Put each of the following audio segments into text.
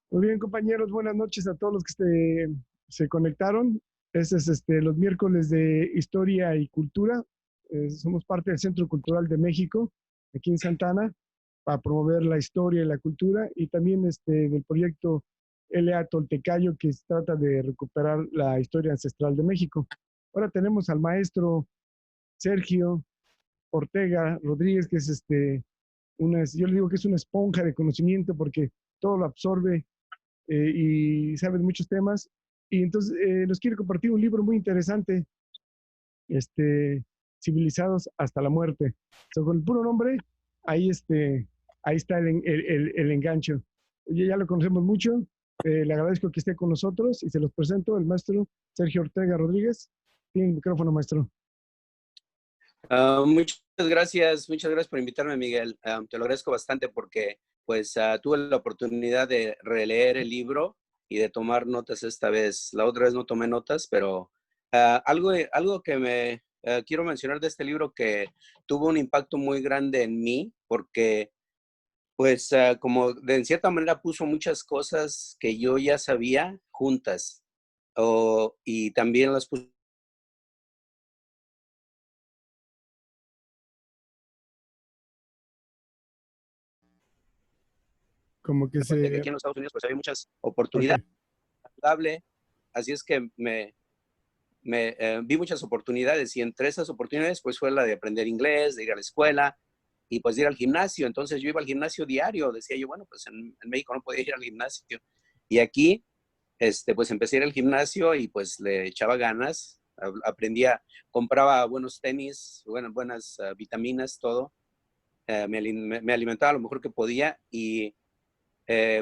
Muy bien, compañeros, buenas noches a todos los que se conectaron. Este es los miércoles de Historia y Cultura. Somos parte del Centro Cultural de México, aquí en Santana, para promover la historia y la cultura, y también del proyecto LA Toltecayo, que trata de recuperar la historia ancestral de México. Ahora tenemos al maestro Sergio Ortega Rodríguez, que es yo le digo que es una esponja de conocimiento porque todo lo absorbe y sabe de muchos temas. Y entonces nos quiere compartir un libro muy interesante, este, Civilizados hasta la muerte. Con el puro nombre, ahí, ahí está el engancho. Oye, ya lo conocemos mucho, le agradezco que esté con nosotros y se los presento, el maestro Sergio Ortega Rodríguez. Tiene el micrófono, maestro. Muchas gracias por invitarme, Miguel. Te lo agradezco bastante porque pues tuve la oportunidad de releer el libro y de tomar notas esta vez. La otra vez no tomé notas, pero algo que me quiero mencionar de este libro que tuvo un impacto muy grande en mí porque pues como en cierta manera puso muchas cosas que yo ya sabía juntas y también las puso Como que de que se... aquí en los Estados Unidos pues había muchas Ok. oportunidades. Así es que vi muchas oportunidades y entre esas oportunidades pues fue la de aprender inglés, de ir a la escuela y pues de ir al gimnasio. Entonces yo iba al gimnasio diario, decía yo, bueno, pues en México no podía ir al gimnasio. Y aquí, pues empecé a ir al gimnasio y pues le echaba ganas, aprendía, compraba buenos tenis, buenas vitaminas, todo. Me alimentaba lo mejor que podía y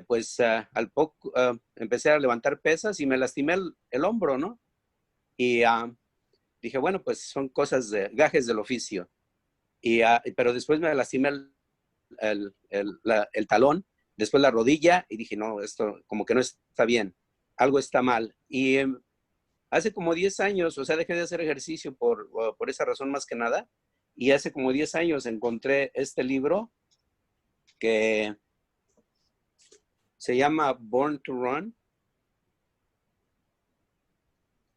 pues al poco empecé a levantar pesas y me lastimé el hombro, ¿no? Y dije, bueno, pues son cosas de gajes del oficio. Pero después me lastimé el talón, después la rodilla y dije, no, esto como que no está bien, algo está mal. Y hace como 10 años, o sea, dejé de hacer ejercicio por esa razón más que nada. Y hace como 10 años encontré este libro que se llama Born to Run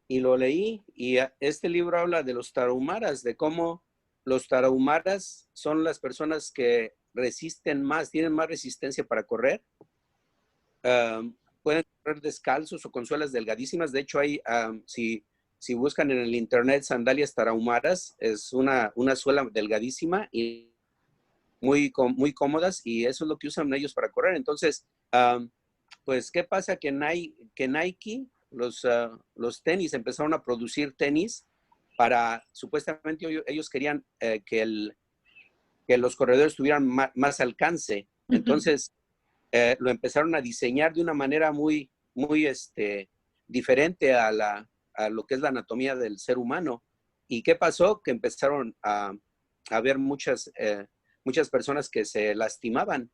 y lo leí y este libro habla de los tarahumaras, de cómo los tarahumaras son las personas que resisten más, tienen más resistencia para correr. Pueden correr descalzos o con suelas delgadísimas. De hecho, si buscan en el internet sandalias tarahumaras, es una suela delgadísima y muy cómodas y eso es lo que usan ellos para correr. Entonces, pues, ¿qué pasa? Que Nike, los tenis, empezaron a producir tenis para, supuestamente ellos querían que los corredores tuvieran más alcance. Entonces, lo empezaron a diseñar de una manera muy diferente a lo que es la anatomía del ser humano. ¿Y qué pasó? Que empezaron a ver muchas personas que se lastimaban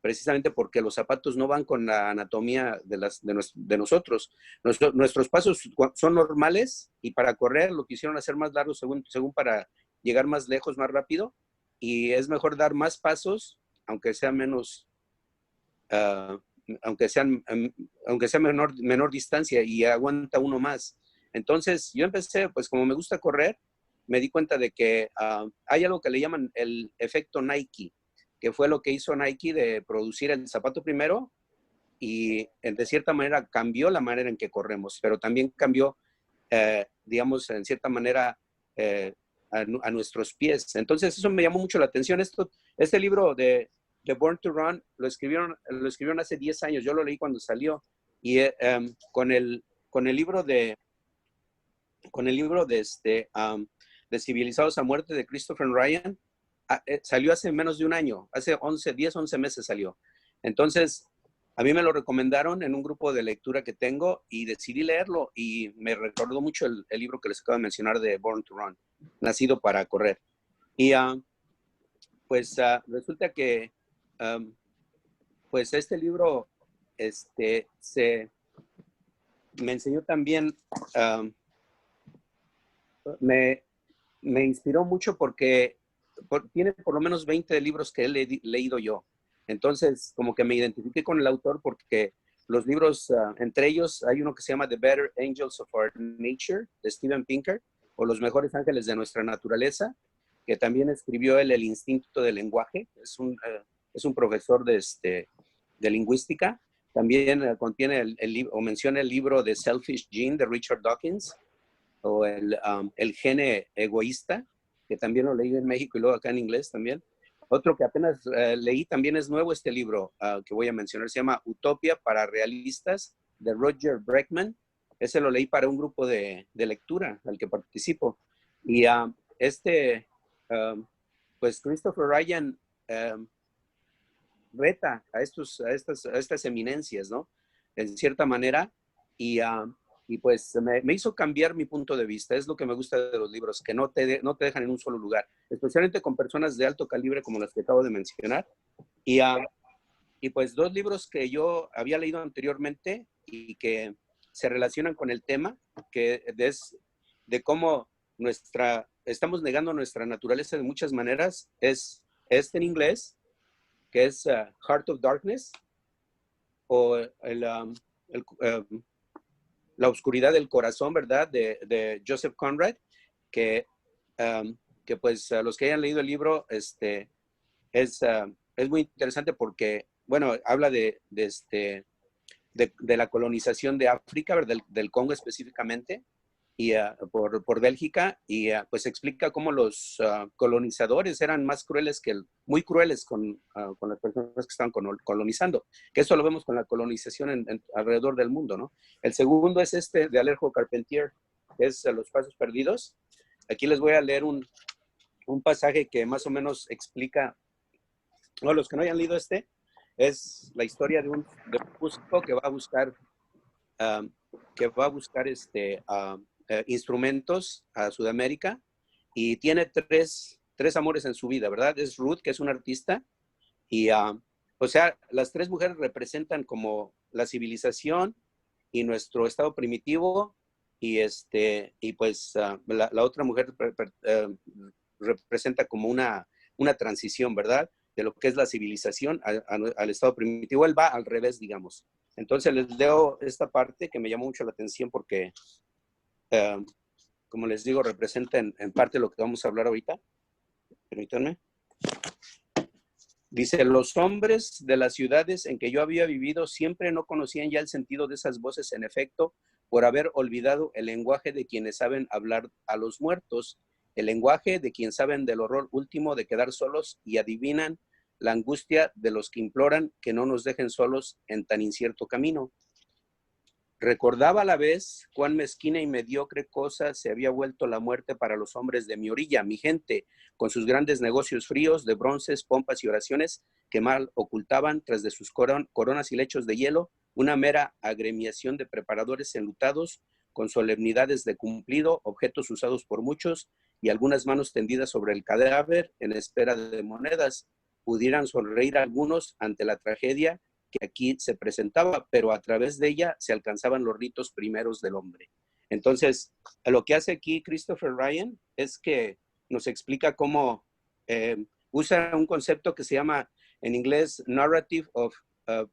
precisamente porque los zapatos no van con la anatomía de nosotros. Nuestros pasos son normales y para correr lo quisieron hacer más largos según para llegar más lejos, más rápido. Y es mejor dar más pasos, aunque sea menos, uh, aunque, sean, aunque sea menor distancia y aguanta uno más. Entonces yo empecé, pues como me gusta correr, me di cuenta de que hay algo que le llaman el efecto Nike, que fue lo que hizo Nike de producir el zapato primero y de cierta manera cambió la manera en que corremos, pero también cambió, digamos, en cierta manera a nuestros pies. Entonces eso me llamó mucho la atención. Este libro de Born to Run lo escribieron hace 10 años, yo lo leí cuando salió y con el libro de Civilizados a Muerte de Christopher Ryan, salió hace menos de un año, hace 11 meses salió. Entonces, a mí me lo recomendaron en un grupo de lectura que tengo y decidí leerlo y me recordó mucho el libro que les acabo de mencionar de Born to Run, Nacido para Correr. Y pues resulta que pues este libro me enseñó también, um, me, me inspiró mucho porque tiene por lo menos 20 libros que he leído yo. Entonces, como que me identifiqué con el autor porque los libros, entre ellos hay uno que se llama The Better Angels of Our Nature, de Steven Pinker, o Los Mejores Ángeles de Nuestra Naturaleza, que también escribió él El Instinto del Lenguaje. Es un profesor de lingüística. También contiene o menciona el libro The Selfish Gene de Richard Dawkins, o el gene egoísta, que también lo leí en México y luego acá en inglés también. Otro que apenas leí también es nuevo, este libro que voy a mencionar, se llama Utopia para Realistas, de Roger Bregman. Ese lo leí para un grupo de lectura al que participo. Y pues Christopher Ryan reta a estas eminencias, ¿no? En cierta manera, y pues me hizo cambiar mi punto de vista. Es lo que me gusta de los libros, que no te dejan en un solo lugar, especialmente con personas de alto calibre como las que acabo de mencionar. Y pues dos libros que yo había leído anteriormente y que se relacionan con el tema, que es de cómo estamos negando nuestra naturaleza de muchas maneras, es este en inglés, que es Heart of Darkness, o La Oscuridad del Corazón, ¿verdad? De Joseph Conrad, que pues los que hayan leído el libro, es muy interesante porque, bueno, habla de la colonización de África, ¿verdad? Del Congo específicamente, y por Bélgica, y pues explica cómo los colonizadores eran más crueles muy crueles con las personas que estaban colonizando, que eso lo vemos con la colonización alrededor del mundo, ¿no? El segundo es de Alejo Carpentier, que es Los Pasos Perdidos. Aquí les voy a leer un pasaje que más o menos explica, o los que no hayan leído es la historia de un músico que va a buscar instrumentos a Sudamérica, y tiene tres amores en su vida, ¿verdad? Es Ruth, que es una artista, y o sea, las tres mujeres representan como la civilización y nuestro estado primitivo, y pues la otra mujer representa como una transición, ¿verdad? De lo que es la civilización al estado primitivo. Él va al revés, digamos. Entonces les leo esta parte que me llamó mucho la atención porque como les digo, representa en parte lo que vamos a hablar ahorita. Permítanme. Dice: los hombres de las ciudades en que yo había vivido siempre no conocían ya el sentido de esas voces, en efecto, por haber olvidado el lenguaje de quienes saben hablar a los muertos, el lenguaje de quienes saben del horror último de quedar solos y adivinan la angustia de los que imploran que no nos dejen solos en tan incierto camino. Recordaba a la vez cuán mezquina y mediocre cosa se había vuelto la muerte para los hombres de mi orilla, mi gente, con sus grandes negocios fríos de bronces, pompas y oraciones que mal ocultaban tras de sus coronas y lechos de hielo una mera agremiación de preparadores enlutados con solemnidades de cumplido, objetos usados por muchos y algunas manos tendidas sobre el cadáver en espera de monedas. Pudieran sonreír algunos ante la tragedia que aquí se presentaba, pero a través de ella se alcanzaban los ritos primeros del hombre. Entonces, lo que hace aquí Christopher Ryan es que nos explica cómo usa un concepto que se llama en inglés Narrative of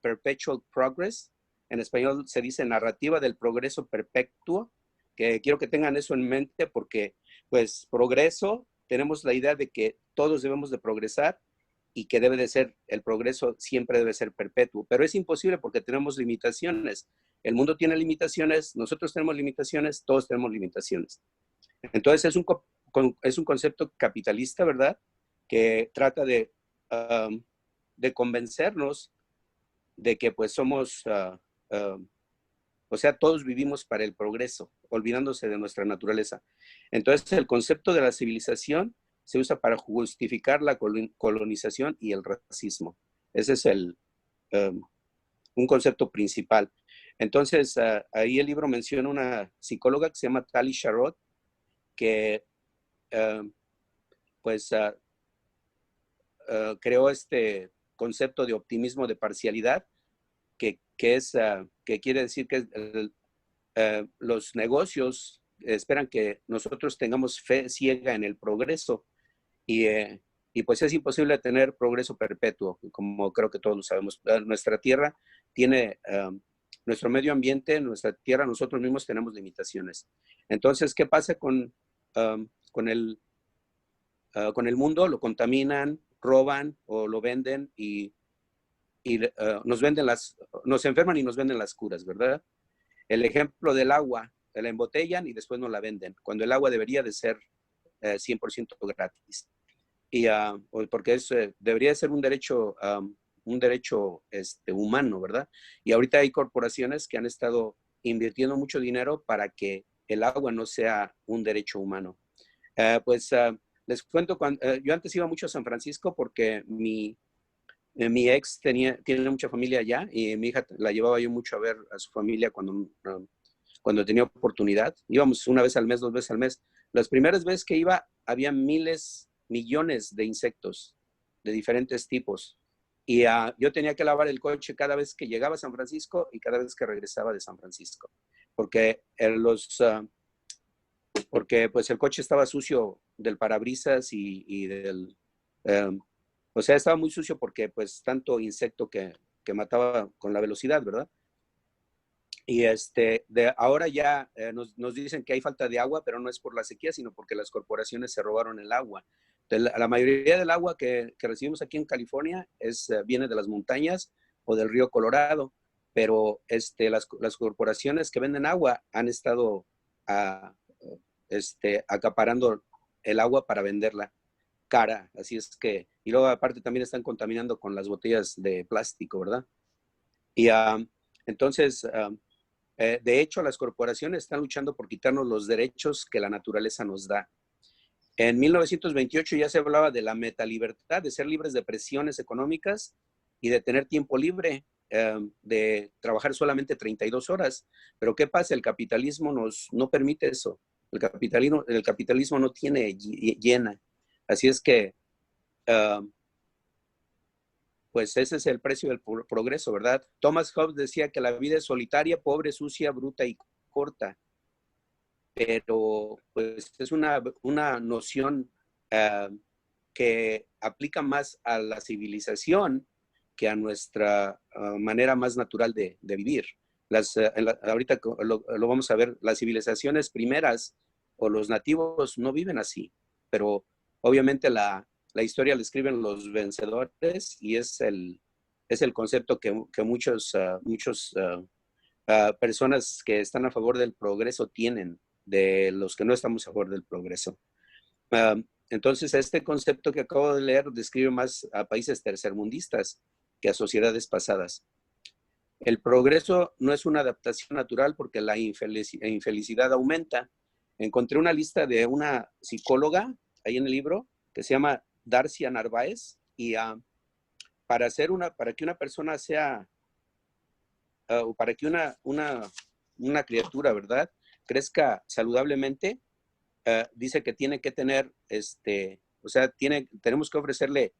Perpetual Progress. En español se dice narrativa del progreso perpetuo, que quiero que tengan eso en mente porque, pues, progreso, tenemos la idea de que todos debemos de progresar, y que debe de ser, el progreso siempre debe ser perpetuo, pero es imposible porque tenemos limitaciones. El mundo tiene limitaciones, nosotros tenemos limitaciones, todos tenemos limitaciones. Entonces es un concepto capitalista, ¿verdad? Que trata de convencernos de que pues somos, o sea, todos vivimos para el progreso, olvidándose de nuestra naturaleza. Entonces el concepto de la civilización se usa para justificar la colonización y el racismo. Ese es un concepto principal. Entonces, ahí el libro menciona una psicóloga que se llama Tali Sharot, que creó este concepto de optimismo de parcialidad, que quiere decir que los negocios esperan que nosotros tengamos fe ciega en el progreso, y pues es imposible tener progreso perpetuo, como creo que todos lo sabemos. Nuestra tierra tiene nuestro medio ambiente, nuestra tierra, nosotros mismos tenemos limitaciones. Entonces, ¿qué pasa con el mundo? Lo contaminan, roban o lo venden y nos enferman y nos venden las curas, ¿verdad? El ejemplo del agua, la embotellan y después nos la venden, cuando el agua debería de ser 100% gratis. Y porque debería ser un derecho humano, ¿verdad? Y ahorita hay corporaciones que han estado invirtiendo mucho dinero para que el agua no sea un derecho humano. Les cuento, yo antes iba mucho a San Francisco porque mi ex tiene mucha familia allá y mi hija la llevaba yo mucho a ver a su familia cuando tenía oportunidad. Íbamos una vez al mes, 2 veces al mes. Las primeras veces que iba, había miles, millones de insectos de diferentes tipos. Y yo tenía que lavar el coche cada vez que llegaba a San Francisco y cada vez que regresaba de San Francisco. Porque pues el coche estaba sucio del parabrisas y del... o sea, estaba muy sucio porque pues tanto insecto que mataba con la velocidad, ¿verdad? Y ahora ya nos dicen que hay falta de agua, pero no es por la sequía, sino porque las corporaciones se robaron el agua. La mayoría del agua que recibimos aquí en California viene de las montañas o del río Colorado, pero las corporaciones que venden agua han estado acaparando el agua para venderla cara. Así es que, y luego aparte también están contaminando con las botellas de plástico, ¿verdad? Y entonces... de hecho, las corporaciones están luchando por quitarnos los derechos que la naturaleza nos da. En 1928 ya se hablaba de la metalibertad, de ser libres de presiones económicas y de tener tiempo libre, de trabajar solamente 32 horas. Pero ¿qué pasa? El capitalismo no permite eso. El capitalismo no tiene llena. Así es que pues ese es el precio del progreso, ¿verdad? Thomas Hobbes decía que la vida es solitaria, pobre, sucia, bruta y corta. Pero pues es una noción que aplica más a la civilización que a nuestra manera más natural de vivir. Ahorita lo vamos a ver, las civilizaciones primeras o los nativos no viven así, pero obviamente la historia la escriben los vencedores y es el concepto que muchos personas que están a favor del progreso tienen de los que no estamos a favor del progreso. Entonces, este concepto que acabo de leer describe más a países tercermundistas que a sociedades pasadas. El progreso no es una adaptación natural porque la infelicidad aumenta. Encontré una lista de una psicóloga ahí en el libro que se llama Darcia Narváez y para que una persona sea, o para que una criatura, ¿verdad?, crezca saludablemente, dice que tiene que tener, o sea, tenemos que ofrecerle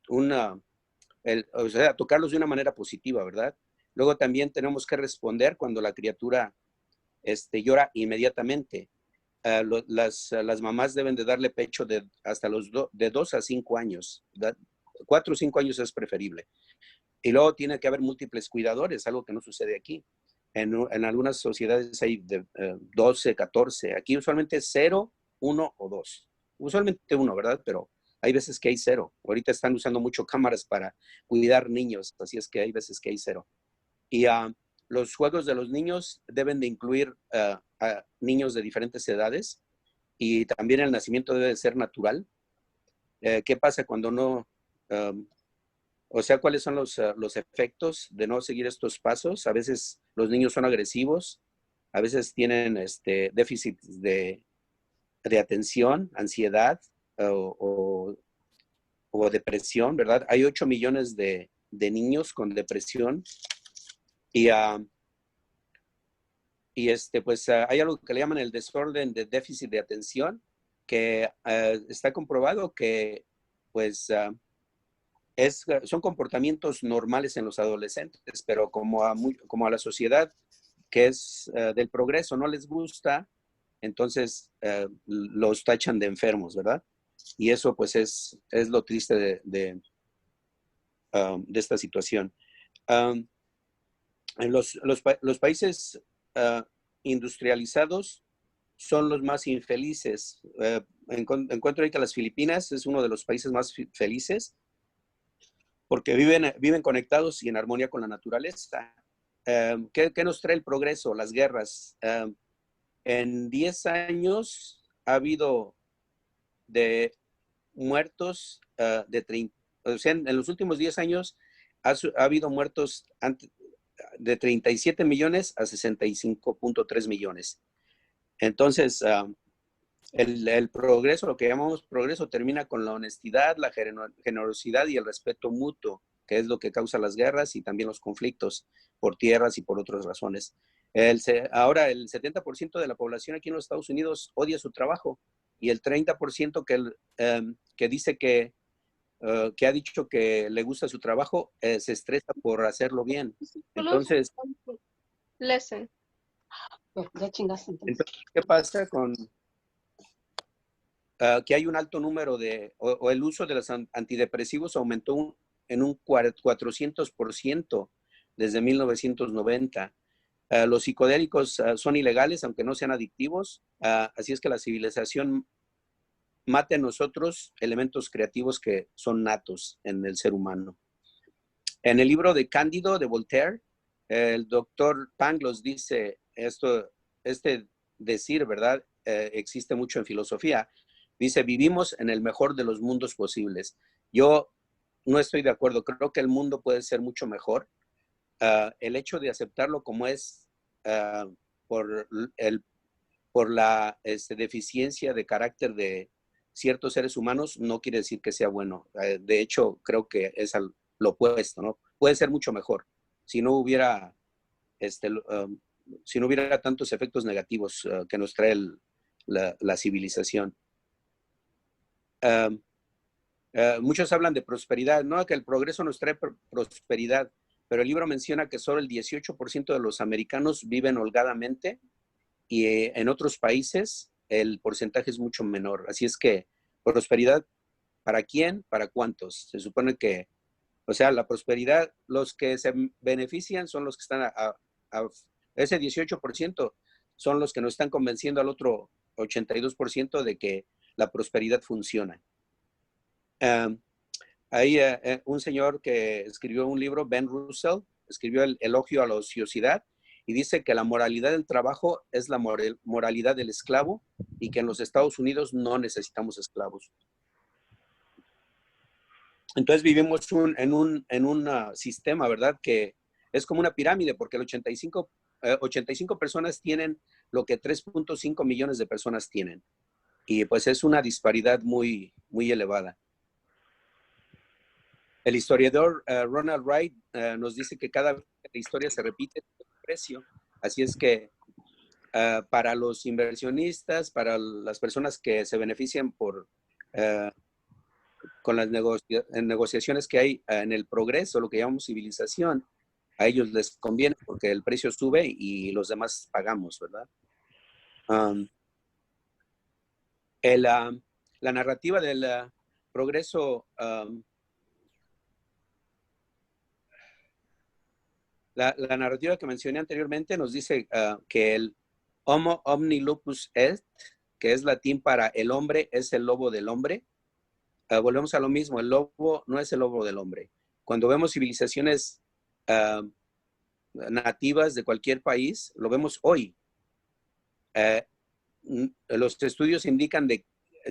o sea, tocarlos de una manera positiva, ¿verdad? Luego también tenemos que responder cuando la criatura llora inmediatamente. Las mamás deben de darle pecho hasta de 2 a 5 años, ¿verdad? 4 o 5 años es preferible. Y luego tiene que haber múltiples cuidadores, algo que no sucede aquí. En algunas sociedades hay de 12, 14. Aquí usualmente es 0, 1 o 2. Usualmente 1, ¿verdad? Pero hay veces que hay 0. Ahorita están usando mucho cámaras para cuidar niños, así es que hay veces que hay 0. Y los juegos de los niños deben de incluir a niños de diferentes edades y también el nacimiento debe de ser natural. ¿Qué pasa cuando no... o sea, ¿cuáles son los efectos de no seguir estos pasos? A veces los niños son agresivos, a veces tienen déficit de atención, ansiedad o depresión, ¿verdad? Hay 8 millones de niños con depresión y pues hay algo que le llaman el desorden de déficit de atención, que está comprobado que pues son comportamientos normales en los adolescentes, pero como a la sociedad que es del progreso no les gusta, entonces los tachan de enfermos, ¿verdad? Y eso pues es lo triste de esta situación. Los países industrializados son los más infelices. Encuentro ahí que las Filipinas es uno de los países más felices porque viven conectados y en armonía con la naturaleza. ¿Qué nos trae el progreso? Las guerras. En 10 años ha habido de muertos de 30, o sea, en los últimos 10 años ha habido muertos de 37 millones a 65.3 millones. Entonces, el progreso, lo que llamamos progreso, termina con la honestidad, la generosidad y el respeto mutuo, que es lo que causa las guerras y también los conflictos por tierras y por otras razones. Ahora, el 70% de la población aquí en los Estados Unidos odia su trabajo y el 30% que dice que ha dicho que le gusta su trabajo, se estresa por hacerlo bien. Entonces, Lesson. Ya chingaste entonces. ¿qué pasa con que hay un alto número o el uso de los antidepresivos aumentó en un 400% desde 1990? Los psicodélicos son ilegales, aunque no sean adictivos, así es que la civilización mata en nosotros elementos creativos que son natos en el ser humano. En el libro de Cándido de Voltaire, el doctor Pangloss dice este decir, ¿verdad? Existe mucho en filosofía. Dice, vivimos en el mejor de los mundos posibles. Yo no estoy de acuerdo. Creo que el mundo puede ser mucho mejor. El hecho de aceptarlo como es por la deficiencia de carácter de ciertos seres humanos no quiere decir que sea bueno. De hecho, creo que es lo opuesto, ¿no? Puede ser mucho mejor si no hubiera, si no hubiera tantos efectos negativos que nos trae la civilización. Muchos hablan de prosperidad, ¿no? Que el progreso nos trae prosperidad, pero el libro menciona que solo el 18% de los americanos viven holgadamente y en otros países el porcentaje es mucho menor. Así es que prosperidad, ¿para quién? ¿Para cuántos? Se supone que, o sea, la prosperidad, los que se benefician son los que están ese 18% son los que nos están convenciendo al otro 82% de que la prosperidad funciona. Hay un señor que escribió un libro, Ben Russell, escribió el Elogio a la ociosidad, y dice que la moralidad del trabajo es la moralidad del esclavo y que en los Estados Unidos no necesitamos esclavos. Entonces vivimos en un sistema, ¿verdad? Que es como una pirámide porque el 85 personas tienen lo que 3.5 millones de personas tienen. Y pues es una disparidad muy, muy elevada. El historiador Ronald Wright nos dice que cada vez que la historia se repite, tiene un precio. Así es que para los inversionistas, para las personas que se benefician con las negociaciones que hay en el progreso, lo que llamamos civilización, a ellos les conviene porque el precio sube y los demás pagamos, ¿verdad? La narrativa del progreso, la narrativa que mencioné anteriormente nos dice que el Homo omni lupus est, que es latín para el hombre, es el lobo del hombre. Volvemos a lo mismo, el lobo no es el lobo del hombre. Cuando vemos civilizaciones nativas de cualquier país, lo vemos hoy. Los estudios indican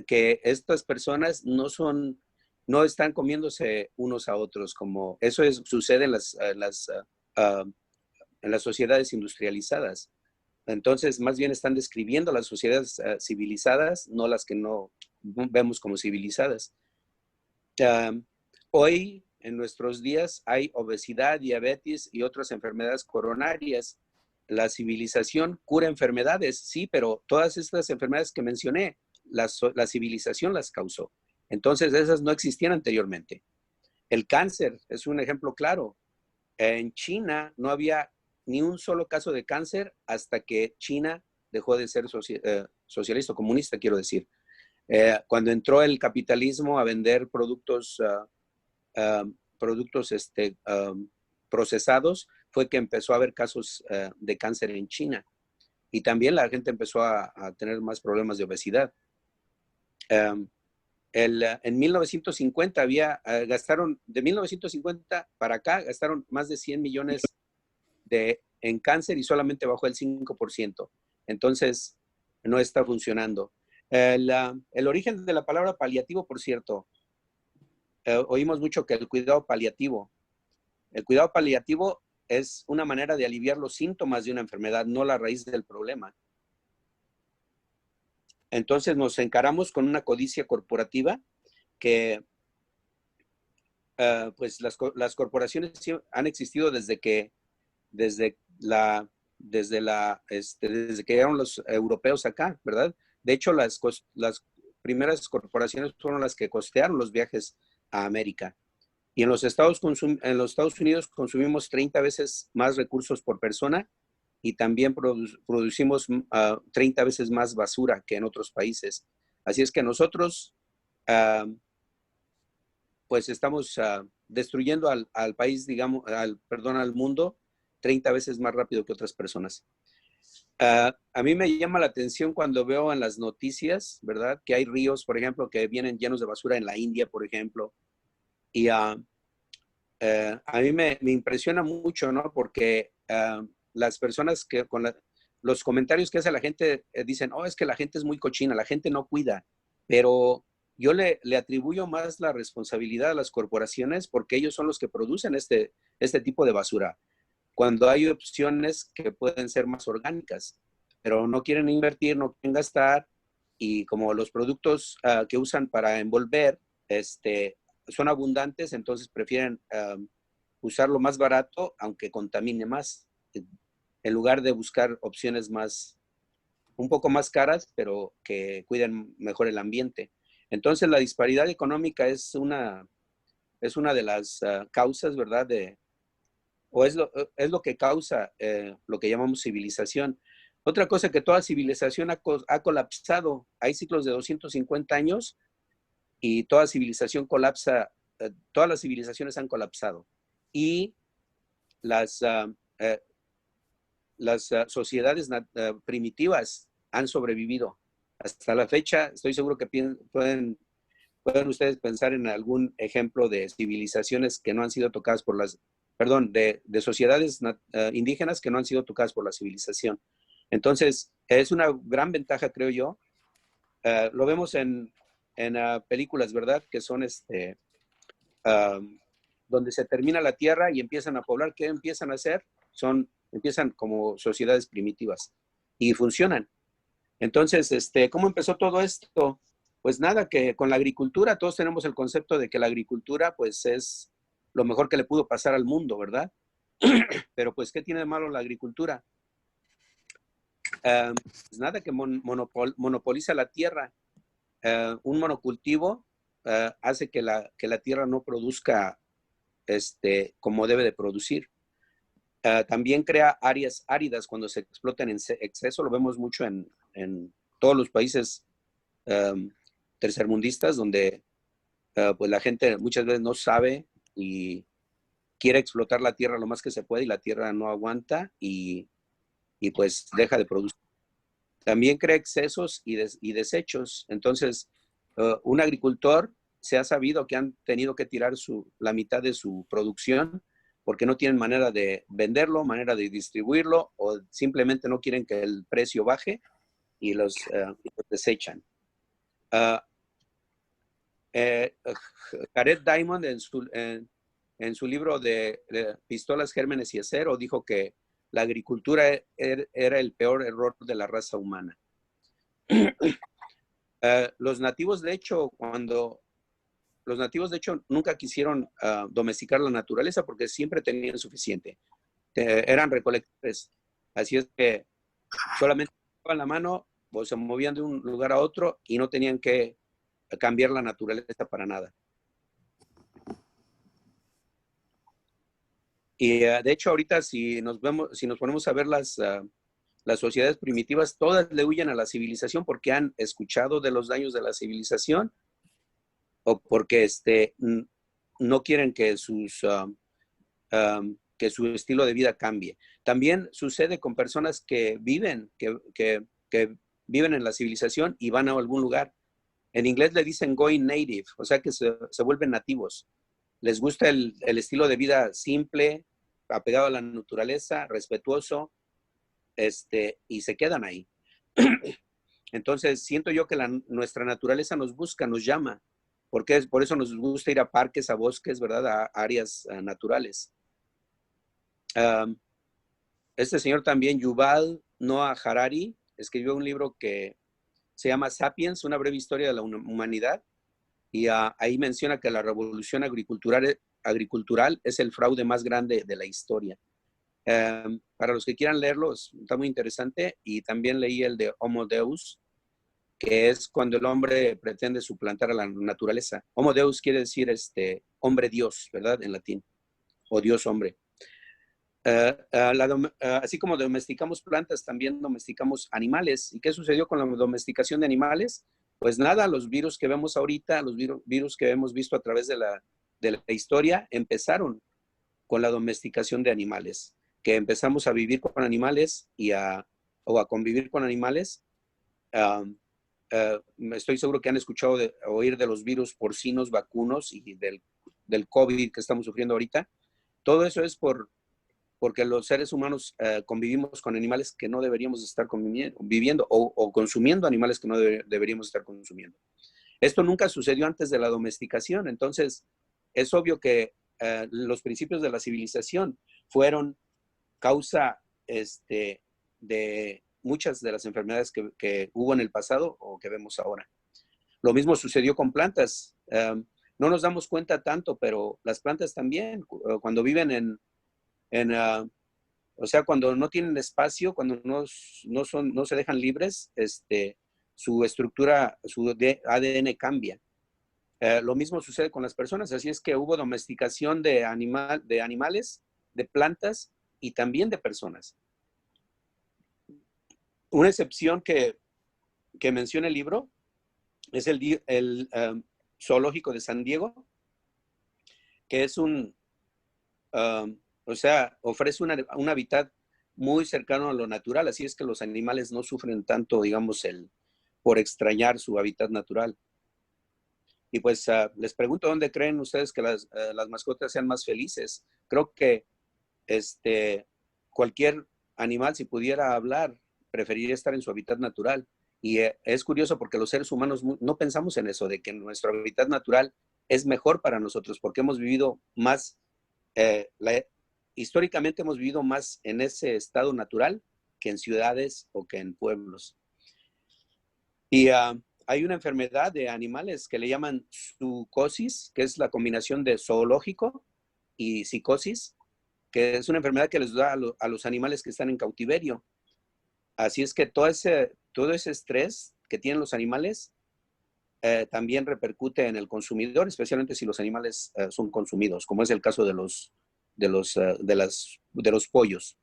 que estas personas no están comiéndose unos a otros, como eso sucede en las sociedades industrializadas. Entonces, más bien están describiendo las sociedades civilizadas, no las que no vemos como civilizadas. Hoy, en nuestros días, hay obesidad, diabetes y otras enfermedades coronarias. La civilización cura enfermedades, sí, pero todas estas enfermedades que mencioné, la civilización las causó. Entonces, esas no existían anteriormente. El cáncer es un ejemplo claro. En China no había ni un solo caso de cáncer hasta que China dejó de ser socialista o comunista, quiero decir. Cuando entró el capitalismo a vender productos procesados, fue que empezó a haber casos de cáncer en China. Y también la gente empezó a tener más problemas de obesidad. En 1950 gastaron, de 1950 para acá, gastaron más de 100 millones en cáncer y solamente bajó el 5%. Entonces, no está funcionando. El origen de la palabra paliativo, por cierto, oímos mucho que el cuidado paliativo es una manera de aliviar los síntomas de una enfermedad, no la raíz del problema. Entonces nos encaramos con una codicia corporativa que pues las corporaciones han existido desde que llegaron los europeos acá, ¿verdad? De hecho, las primeras corporaciones fueron las que costearon los viajes a América. Y en los Estados Unidos consumimos 30 veces más recursos por persona y también producimos 30 veces más basura que en otros países. Así es que nosotros pues estamos destruyendo al país, digamos, al mundo 30 veces más rápido que otras personas. A mí me llama la atención cuando veo en las noticias, ¿verdad? Que hay ríos, por ejemplo, que vienen llenos de basura en la India, por ejemplo. Y a mí me impresiona mucho, ¿no? Porque las personas que los comentarios que hace la gente dicen, oh, es que la gente es muy cochina, la gente no cuida. Pero yo le atribuyo más la responsabilidad a las corporaciones porque ellos son los que producen este tipo de basura. Cuando hay opciones que pueden ser más orgánicas, pero no quieren invertir, no quieren gastar, y como los productos que usan para envolver son abundantes, entonces prefieren usarlo más barato, aunque contamine más, en lugar de buscar opciones un poco más caras, pero que cuiden mejor el ambiente. Entonces la disparidad económica es una de las causas, ¿verdad? Es lo que causa lo que llamamos civilización. Otra cosa que toda civilización ha colapsado. Hay ciclos de 250 años y toda civilización colapsa, todas las civilizaciones han colapsado. Y las sociedades primitivas han sobrevivido. Hasta la fecha, estoy seguro que pueden ustedes pensar en algún ejemplo de civilizaciones que no han sido tocadas por de sociedades indígenas que no han sido tocadas por la civilización. Entonces, es una gran ventaja, creo yo. Lo vemos en películas, ¿verdad? Que son donde se termina la tierra y empiezan a poblar. ¿Qué empiezan a hacer? Empiezan como sociedades primitivas y funcionan. Entonces, ¿cómo empezó todo esto? Pues nada, que con la agricultura, todos tenemos el concepto de que la agricultura pues es lo mejor que le pudo pasar al mundo, ¿verdad? Pero pues, ¿qué tiene de malo la agricultura? Pues nada, que monopoliza la tierra. Un monocultivo hace que la tierra no produzca como debe de producir. También crea áreas áridas cuando se explotan en exceso. Lo vemos mucho en todos los países tercermundistas, donde pues la gente muchas veces no sabe y quiere explotar la tierra lo más que se puede y la tierra no aguanta y pues deja de producir. También crea excesos y desechos. Entonces, un agricultor se ha sabido que han tenido que tirar la mitad de su producción porque no tienen manera de venderlo, manera de distribuirlo, o simplemente no quieren que el precio baje y los desechan. Jared Diamond en su libro de Pistolas, Gérmenes y Acero dijo que la agricultura era el peor error de la raza humana. Los nativos, de hecho, nunca quisieron domesticar la naturaleza porque siempre tenían suficiente. Eran recolectores. Así es que solamente daban la mano o se movían de un lugar a otro y no tenían que cambiar la naturaleza para nada. Y de hecho, ahorita si nos ponemos a ver las sociedades primitivas, todas le huyen a la civilización porque han escuchado de los daños de la civilización o porque no quieren que sus que su estilo de vida cambie. También sucede con personas que viven en la civilización y van a algún lugar. En inglés le dicen going native, o sea que se vuelven nativos. Les gusta el estilo de vida simple, apegado a la naturaleza, respetuoso, y se quedan ahí. Entonces, siento yo que nuestra naturaleza nos busca, nos llama, porque por eso nos gusta ir a parques, a bosques, ¿verdad? A áreas naturales. Este señor también, Yuval Noah Harari, escribió un libro que se llama Sapiens, una breve historia de la humanidad, y ahí menciona que la revolución agricultural es el fraude más grande de la historia. Para los que quieran leerlo, está muy interesante. Y también leí el de Homo Deus, que es cuando el hombre pretende suplantar a la naturaleza. Homo Deus quiere decir hombre Dios, ¿verdad? En latín, o Dios hombre. Así como domesticamos plantas, también domesticamos animales. ¿Y qué sucedió con la domesticación de animales? Pues nada, los virus que vemos ahorita, los virus que hemos visto a través de la historia, empezaron con la domesticación de animales, que empezamos a vivir con animales o a convivir con animales. Estoy seguro que han escuchado oír de los virus porcinos, vacunos y del COVID que estamos sufriendo ahorita. Todo eso es porque los seres humanos convivimos con animales que no deberíamos estar viviendo o consumiendo animales que no deberíamos estar consumiendo. Esto nunca sucedió antes de la domesticación, entonces es obvio que los principios de la civilización fueron causa de muchas de las enfermedades que hubo en el pasado o que vemos ahora. Lo mismo sucedió con plantas. No nos damos cuenta tanto, pero las plantas también, cuando viven o sea, cuando no tienen espacio, cuando no se dejan libres, su estructura, su ADN cambia. Lo mismo sucede con las personas, así es que hubo domesticación de animales, de plantas y también de personas. Una excepción que menciona el libro es el zoológico de San Diego, que es o sea, ofrece un hábitat muy cercano a lo natural, así es que los animales no sufren tanto, digamos, por extrañar su hábitat natural. Y pues les pregunto, ¿dónde creen ustedes que las mascotas sean más felices? Creo que cualquier animal, si pudiera hablar, preferiría estar en su hábitat natural. Y es curioso porque los seres humanos no pensamos en eso, de que nuestro hábitat natural es mejor para nosotros, porque hemos vivido más, históricamente hemos vivido más en ese estado natural que en ciudades o que en pueblos. Y hay una enfermedad de animales que le llaman zoocosis, que es la combinación de zoológico y psicosis, que es una enfermedad que les da a los animales que están en cautiverio. Así es que todo ese estrés que tienen los animales también repercute en el consumidor, especialmente si los animales son consumidos, como es el caso de los pollos.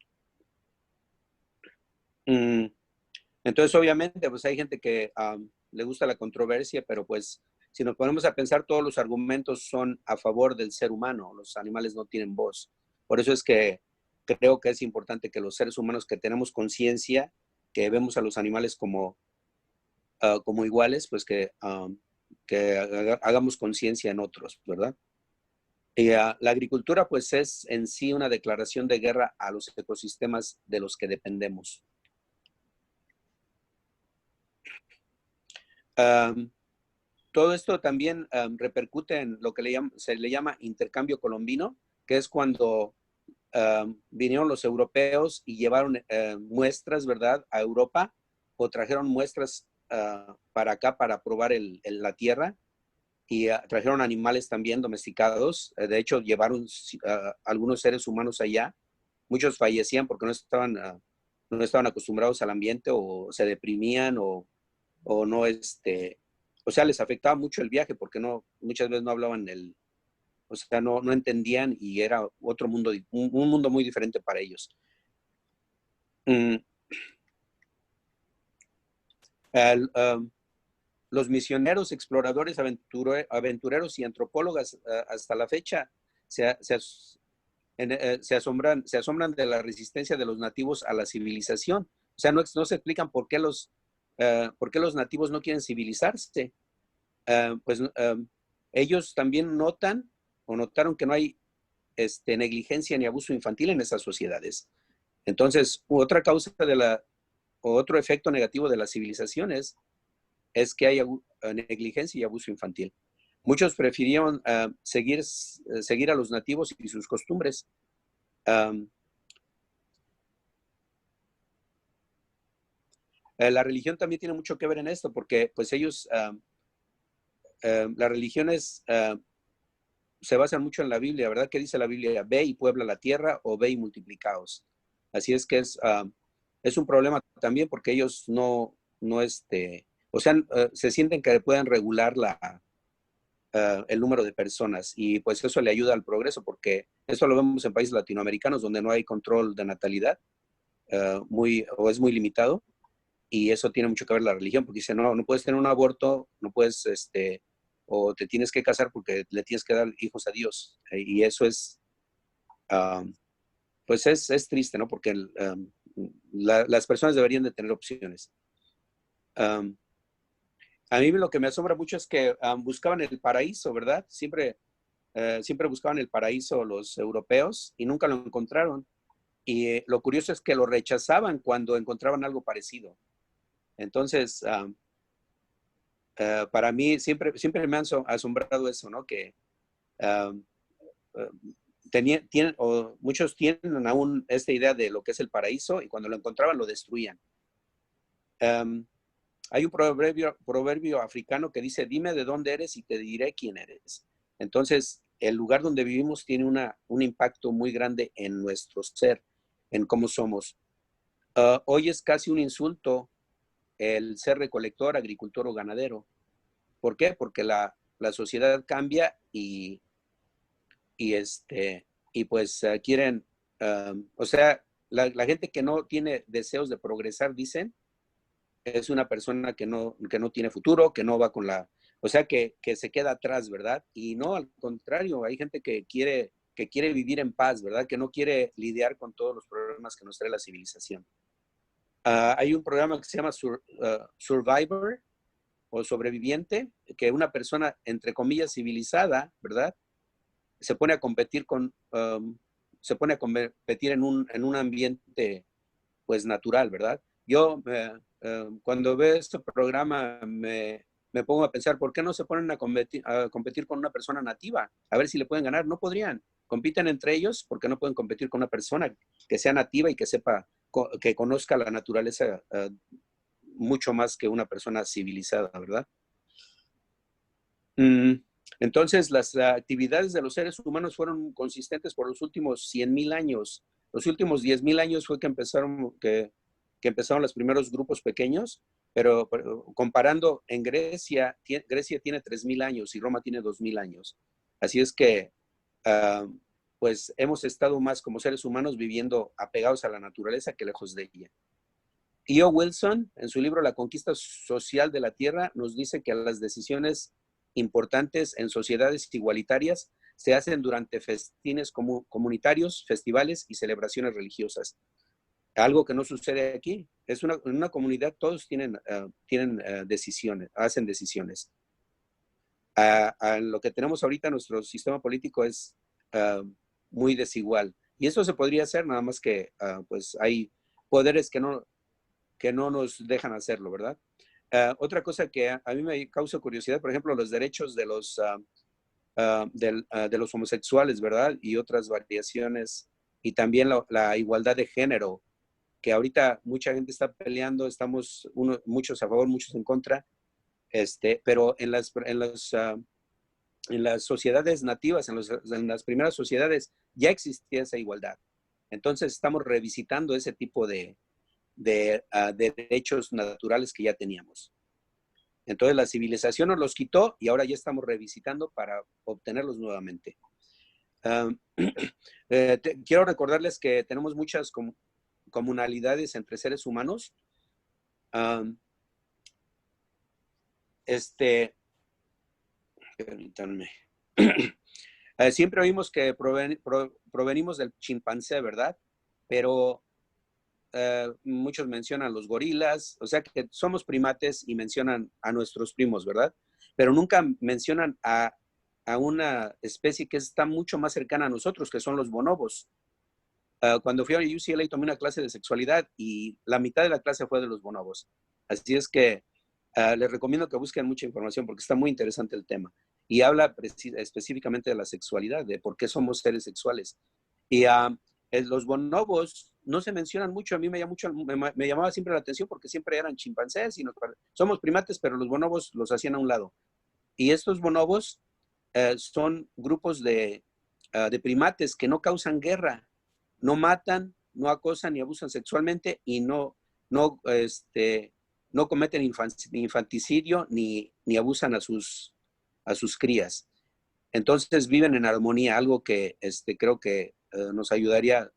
Entonces, obviamente, pues hay gente que le gusta la controversia, pero pues si nos ponemos a pensar, todos los argumentos son a favor del ser humano. Los animales no tienen voz. Por eso es que creo que es importante que los seres humanos que tenemos conciencia, que vemos a los animales como iguales, pues que hagamos conciencia en otros, ¿verdad? Y la agricultura, pues es en sí una declaración de guerra a los ecosistemas de los que dependemos. Todo esto también repercute en lo que se le llama intercambio colombino, que es cuando vinieron los europeos y llevaron muestras, ¿verdad?, a Europa, o trajeron muestras para acá para probar la tierra, y trajeron animales también domesticados. De hecho, llevaron algunos seres humanos allá. Muchos fallecían porque no estaban acostumbrados al ambiente, o se deprimían, o no, o sea, les afectaba mucho el viaje porque muchas veces no hablaban o sea, no entendían, y era otro mundo, un mundo muy diferente para ellos. Los misioneros, exploradores, aventureros y antropólogas hasta la fecha se asombran de la resistencia de los nativos a la civilización. O sea, no se explican por qué los nativos no quieren civilizarse. Ellos también notaron que no hay negligencia ni abuso infantil en esas sociedades. Entonces, otro efecto negativo de las civilizaciones es que hay negligencia y abuso infantil. Muchos prefirieron seguir a los nativos y sus costumbres. La religión también tiene mucho que ver en esto, porque pues ellos, las religiones se basan mucho en la Biblia, ¿verdad? ¿Qué dice la Biblia? Ve y puebla la tierra, o ve y multiplicaos. Así es que es un problema también, porque ellos se sienten que pueden regular el número de personas, y pues eso le ayuda al progreso, porque eso lo vemos en países latinoamericanos donde no hay control de natalidad o es muy limitado, y eso tiene mucho que ver la religión, porque dice, no puedes tener un aborto, no puedes, o te tienes que casar porque le tienes que dar hijos a Dios, y eso es, pues es triste, ¿no? Porque las personas deberían de tener opciones. A mí lo que me asombra mucho es que buscaban el paraíso, ¿verdad? Siempre buscaban el paraíso los europeos y nunca lo encontraron. Y lo curioso es que lo rechazaban cuando encontraban algo parecido. Entonces, para mí siempre me han asombrado eso, ¿no? Que muchos tienen aún esta idea de lo que es el paraíso, y cuando lo encontraban lo destruían. Hay un proverbio africano que dice, dime de dónde eres y te diré quién eres. Entonces, el lugar donde vivimos tiene un impacto muy grande en nuestro ser, en cómo somos. Hoy es casi un insulto el ser recolector, agricultor o ganadero. ¿Por qué? Porque la sociedad cambia y pues quieren, o sea, la gente que no tiene deseos de progresar, dicen, es una persona que no tiene futuro, que no va con o sea, que se queda atrás, ¿verdad? Y no, al contrario, hay gente que quiere vivir en paz, ¿verdad? Que no quiere lidiar con todos los problemas que nos trae la civilización. Hay un programa que se llama Survivor o Sobreviviente, que una persona, entre comillas, civilizada, ¿verdad? Se pone a competir en un ambiente, pues, natural, ¿verdad? Yo, cuando veo este programa, me pongo a pensar, ¿por qué no se ponen a competir con una persona nativa? A ver si le pueden ganar. No podrían. Compiten entre ellos porque no pueden competir con una persona que sea nativa y que sepa, que conozca la naturaleza mucho más que una persona civilizada, ¿verdad? Entonces, las actividades de los seres humanos fueron consistentes por los últimos 100,000 años. Los últimos 10,000 años fue que empezaron los primeros grupos pequeños, pero comparando en Grecia tiene 3,000 años y Roma tiene 2,000 años. Así es que, pues, hemos estado más como seres humanos viviendo apegados a la naturaleza que lejos de ella. E.O. Wilson, en su libro La conquista social de la Tierra, nos dice que las decisiones importantes en sociedades igualitarias se hacen durante festines comunitarios, festivales y celebraciones religiosas. Algo que no sucede aquí. En una comunidad todos tienen decisiones, hacen decisiones. Lo que tenemos ahorita, nuestro sistema político es muy desigual. Y eso se podría hacer, nada más que pues hay poderes que no nos dejan hacerlo, ¿verdad? Otra cosa que a mí me causa curiosidad, por ejemplo, los derechos de los homosexuales, ¿verdad? Y otras variaciones, y también la igualdad de género, que ahorita mucha gente está peleando, estamos muchos a favor, muchos en contra, pero en las sociedades nativas, en las primeras sociedades, ya existía esa igualdad. Entonces estamos revisitando ese tipo de derechos naturales que ya teníamos. Entonces la civilización nos los quitó y ahora ya estamos revisitando para obtenerlos nuevamente. Quiero recordarles que tenemos muchas comunalidades entre seres humanos. Permítanme. Siempre oímos que provenimos del chimpancé, ¿verdad? Pero muchos mencionan los gorilas, o sea que somos primates y mencionan a nuestros primos, ¿verdad? Pero nunca mencionan a una especie que está mucho más cercana a nosotros, que son los bonobos. Cuando fui a UCLA tomé una clase de sexualidad y la mitad de la clase fue de los bonobos. Así es que les recomiendo que busquen mucha información porque está muy interesante el tema. Y habla específicamente de la sexualidad, de por qué somos seres sexuales. Y los bonobos no se mencionan mucho. A mí me llamaba siempre la atención porque siempre eran chimpancés. Y somos primates, pero los bonobos los hacían a un lado. Y estos bonobos son grupos de primates que no causan guerra, no matan, no acosan ni abusan sexualmente y no cometen infanticidio ni abusan a sus crías. Entonces viven en armonía, algo que creo que nos ayudaría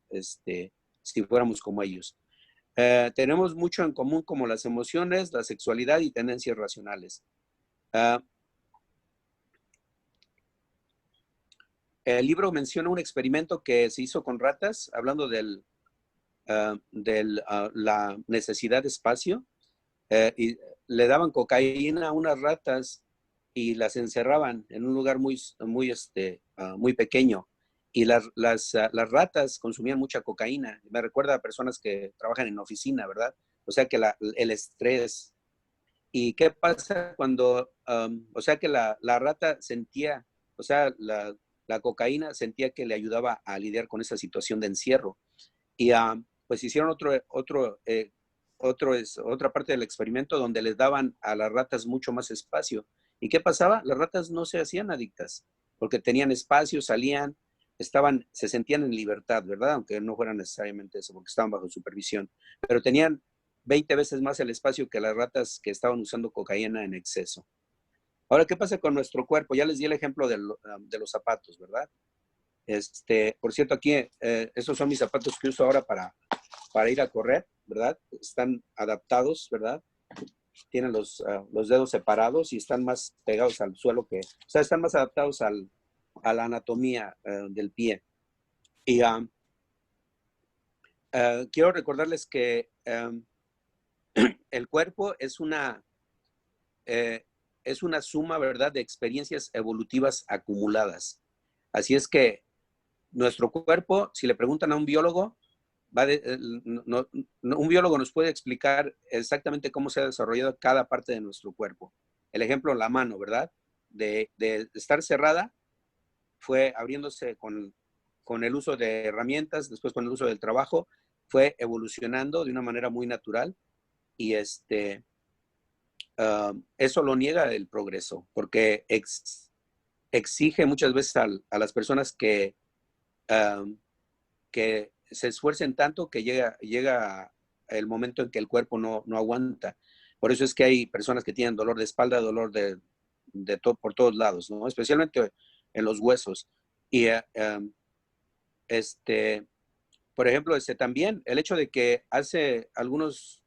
si fuéramos como ellos. Tenemos mucho en común como las emociones, la sexualidad y tendencias racionales. El libro menciona un experimento que se hizo con ratas, hablando de la necesidad de espacio, y le daban cocaína a unas ratas y las encerraban en un lugar muy pequeño. Y las ratas consumían mucha cocaína. Me recuerda a personas que trabajan en oficina, ¿verdad? O sea que el estrés. ¿Y qué pasa cuando, o sea que la rata sentía, o sea, la cocaína sentía que le ayudaba a lidiar con esa situación de encierro? Y pues hicieron otra parte del experimento donde les daban a las ratas mucho más espacio. ¿Y qué pasaba? Las ratas no se hacían adictas porque tenían espacio, salían, se sentían en libertad, ¿verdad? Aunque no fuera necesariamente eso porque estaban bajo supervisión, pero tenían 20 veces más el espacio que las ratas que estaban usando cocaína en exceso. Ahora, ¿qué pasa con nuestro cuerpo? Ya les di el ejemplo de los zapatos, ¿verdad? Por cierto, aquí, estos son mis zapatos que uso ahora para ir a correr, ¿verdad? Están adaptados, ¿verdad? Tienen los dedos separados y están más pegados al suelo o sea, están más adaptados a la anatomía del pie. Y quiero recordarles que el cuerpo es una suma, ¿verdad?, de experiencias evolutivas acumuladas. Así es que nuestro cuerpo, si le preguntan a un biólogo, un biólogo nos puede explicar exactamente cómo se ha desarrollado cada parte de nuestro cuerpo. El ejemplo, la mano, ¿verdad? De estar cerrada, fue abriéndose con el uso de herramientas, después con el uso del trabajo, fue evolucionando de una manera muy natural y eso lo niega el progreso, porque exige muchas veces a las personas que se esfuercen tanto que llega el momento en que el cuerpo no aguanta. Por eso es que hay personas que tienen dolor de espalda, dolor por todos lados, ¿no? Especialmente en los huesos. Y por ejemplo, también el hecho de que hace algunos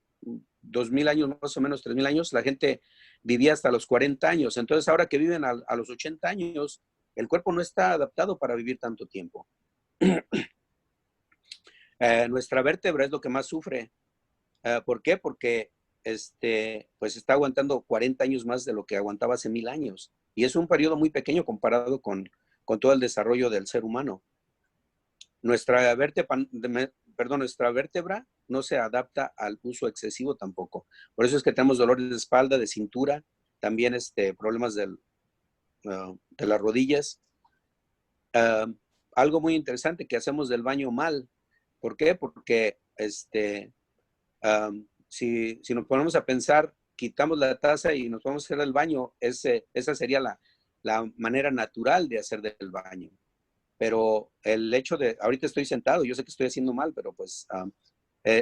2000 años, más o menos 3000 años, la gente vivía hasta los 40 años. Entonces, ahora que viven a los 80 años, el cuerpo no está adaptado para vivir tanto tiempo. Nuestra vértebra es lo que más sufre. ¿Por qué? Porque pues está aguantando 40 años más de lo que aguantaba hace 1000 años. Y es un periodo muy pequeño comparado con todo el desarrollo del ser humano. Nuestra vértebra no se adapta al uso excesivo tampoco. Por eso es que tenemos dolores de espalda, de cintura, también problemas de las rodillas. Algo muy interesante que hacemos del baño mal. ¿Por qué? Porque si nos ponemos a pensar, quitamos la taza y nos vamos a hacer el baño, esa sería la manera natural de hacer del baño. Pero el hecho de, ahorita estoy sentado, yo sé que estoy haciendo mal, pero pues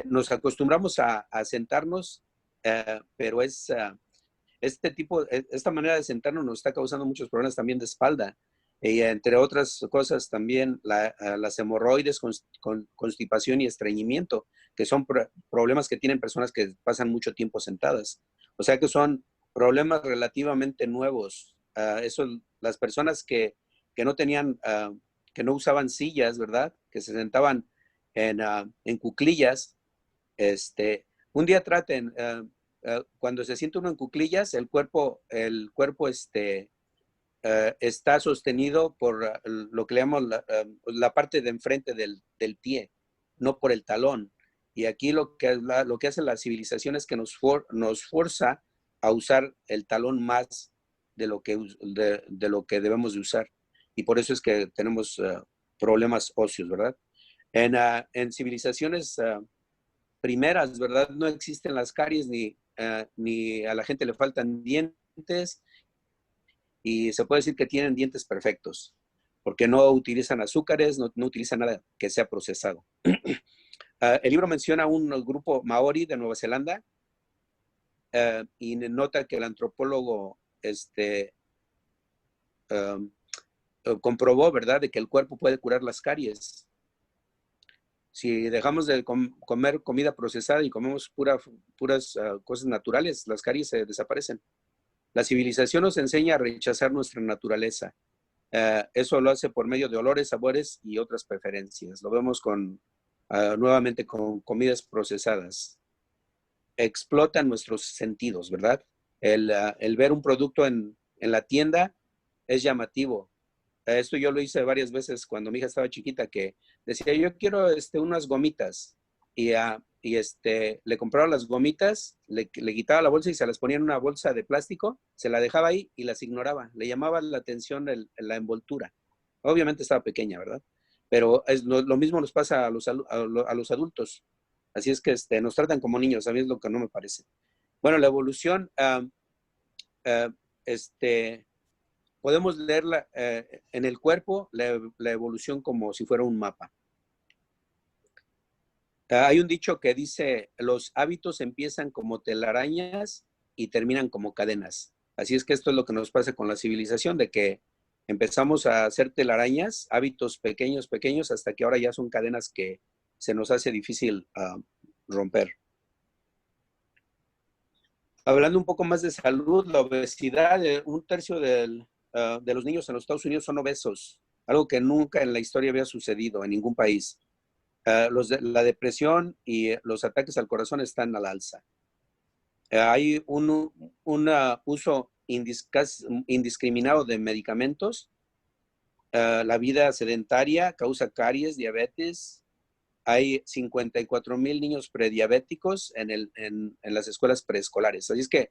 nos acostumbramos a sentarnos, pero esta manera de sentarnos nos está causando muchos problemas también de espalda. Y entre otras cosas también las hemorroides, constipación y estreñimiento, que son problemas que tienen personas que pasan mucho tiempo sentadas. O sea que son problemas relativamente nuevos. Las personas que no tenían que no usaban sillas, ¿verdad? Que se sentaban en cuclillas. Un día traten, cuando se siente uno en cuclillas, el cuerpo está sostenido por lo que le llamamos la parte de enfrente del pie, no por el talón. Y aquí lo que hace la civilización es que nos fuerza a usar el talón más de lo que debemos de usar. Y por eso es que tenemos problemas óseos, ¿verdad? En civilizaciones primeras, ¿verdad? No existen las caries ni a la gente le faltan dientes, y se puede decir que tienen dientes perfectos, porque no utilizan azúcares, no utilizan nada que sea procesado. El libro menciona un grupo maorí de Nueva Zelanda y nota que el antropólogo comprobó, ¿verdad?, de que el cuerpo puede curar las caries. Si dejamos de comer comida procesada y comemos puras cosas naturales, las caries desaparecen. La civilización nos enseña a rechazar nuestra naturaleza. Eso lo hace por medio de olores, sabores y otras preferencias. Lo vemos nuevamente con comidas procesadas. Explotan nuestros sentidos, ¿verdad? El ver un producto en la tienda es llamativo. Esto yo lo hice varias veces cuando mi hija estaba chiquita, que decía, yo quiero unas gomitas. Y le compraba las gomitas, le quitaba la bolsa y se las ponía en una bolsa de plástico, se la dejaba ahí y las ignoraba. Le llamaba la atención la envoltura. Obviamente estaba pequeña, ¿verdad? Pero lo mismo nos pasa a los adultos. Así es que nos tratan como niños, a mí es lo que no me parece. Bueno, la evolución, podemos leerla en el cuerpo, la evolución como si fuera un mapa. Hay un dicho que dice, los hábitos empiezan como telarañas y terminan como cadenas. Así es que esto es lo que nos pasa con la civilización, de que empezamos a hacer telarañas, hábitos pequeños, pequeños, hasta que ahora ya son cadenas que se nos hace difícil romper. Hablando un poco más de salud, la obesidad, un tercio de los niños en los Estados Unidos son obesos, algo que nunca en la historia había sucedido en ningún país. La depresión y los ataques al corazón están al alza. Hay un uso indiscriminado de medicamentos. La vida sedentaria causa caries, diabetes. Hay 54,000 niños prediabéticos en las escuelas preescolares. Así es que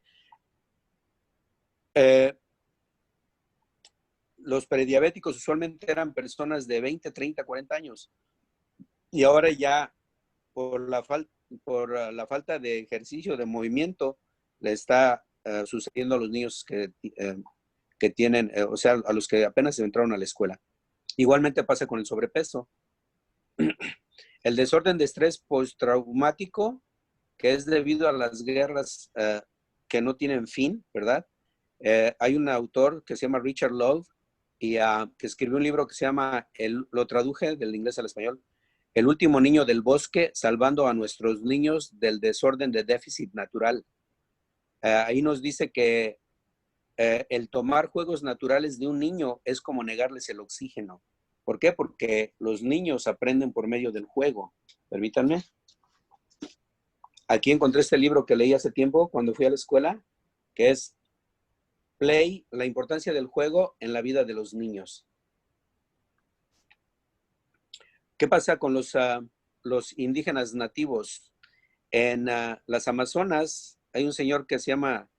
los prediabéticos usualmente eran personas de 20, 30, 40 años. Y ahora ya por la falta de ejercicio, de movimiento, le está sucediendo a los niños que tienen, o sea, a los que apenas entraron a la escuela. Igualmente pasa con el sobrepeso. El desorden de estrés postraumático, que es debido a las guerras que no tienen fin, ¿verdad? Hay un autor que se llama Richard Louv y que escribió un libro que se llama, lo traduje del inglés al español, El último niño del bosque, salvando a nuestros niños del desorden de déficit natural. Ahí nos dice que el tomar juegos naturales de un niño es como negarles el oxígeno. ¿Por qué? Porque los niños aprenden por medio del juego. Permítanme. Aquí encontré este libro que leí hace tiempo cuando fui a la escuela, que es Play, la importancia del juego en la vida de los niños. ¿Qué pasa con los indígenas nativos? En las Amazonas hay un señor que se llama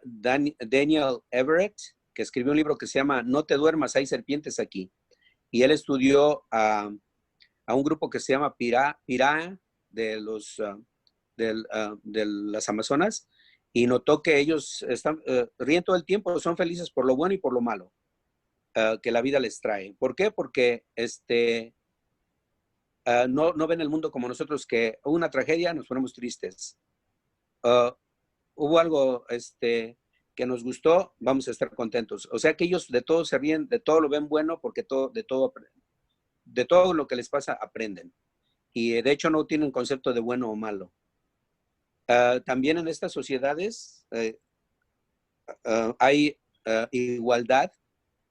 Daniel Everett, que escribió un libro que se llama No te duermas, hay serpientes aquí. Y él estudió a un grupo que se llama Pirá de las Amazonas, y notó que ellos ríen todo el tiempo, son felices por lo bueno y por lo malo que la vida les trae. ¿Por qué? Porque no ven el mundo como nosotros, que hubo una tragedia, nos ponemos tristes. Hubo algo que nos gustó, vamos a estar contentos. O sea que ellos de todo se ríen, de todo lo ven bueno, porque de todo lo que les pasa aprenden. Y de hecho no tienen concepto de bueno o malo. También en estas sociedades hay igualdad,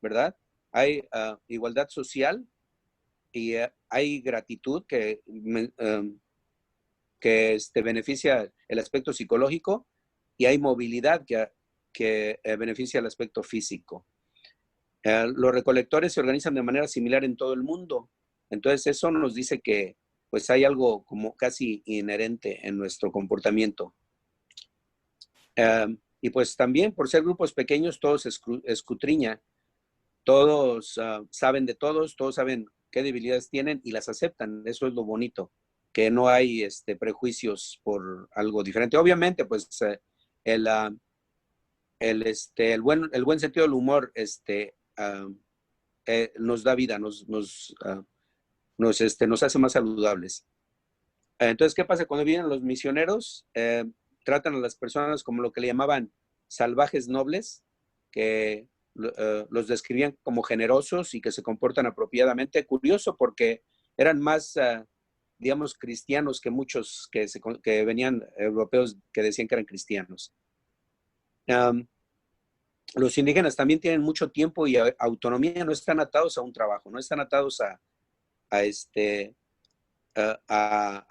¿verdad? hay igualdad social y hay gratitud que beneficia el aspecto psicológico y hay movilidad que beneficia el aspecto físico. Los recolectores se organizan de manera similar en todo el mundo. Entonces eso nos dice que pues hay algo como casi inherente en nuestro comportamiento. Y pues también por ser grupos pequeños todos se escudriñan, todos saben de todos saben qué debilidades tienen y las aceptan. Eso es lo bonito, que no hay prejuicios por algo diferente. Obviamente pues el buen sentido del humor nos da vida, nos hace más saludables. Entonces, ¿qué pasa cuando vienen los misioneros? Tratan a las personas como lo que le llamaban salvajes nobles, que los describían como generosos y que se comportan apropiadamente. Curioso porque eran más, digamos, cristianos que muchos que venían europeos que decían que eran cristianos. Los indígenas también tienen mucho tiempo y autonomía, no están atados a un trabajo, no están atados a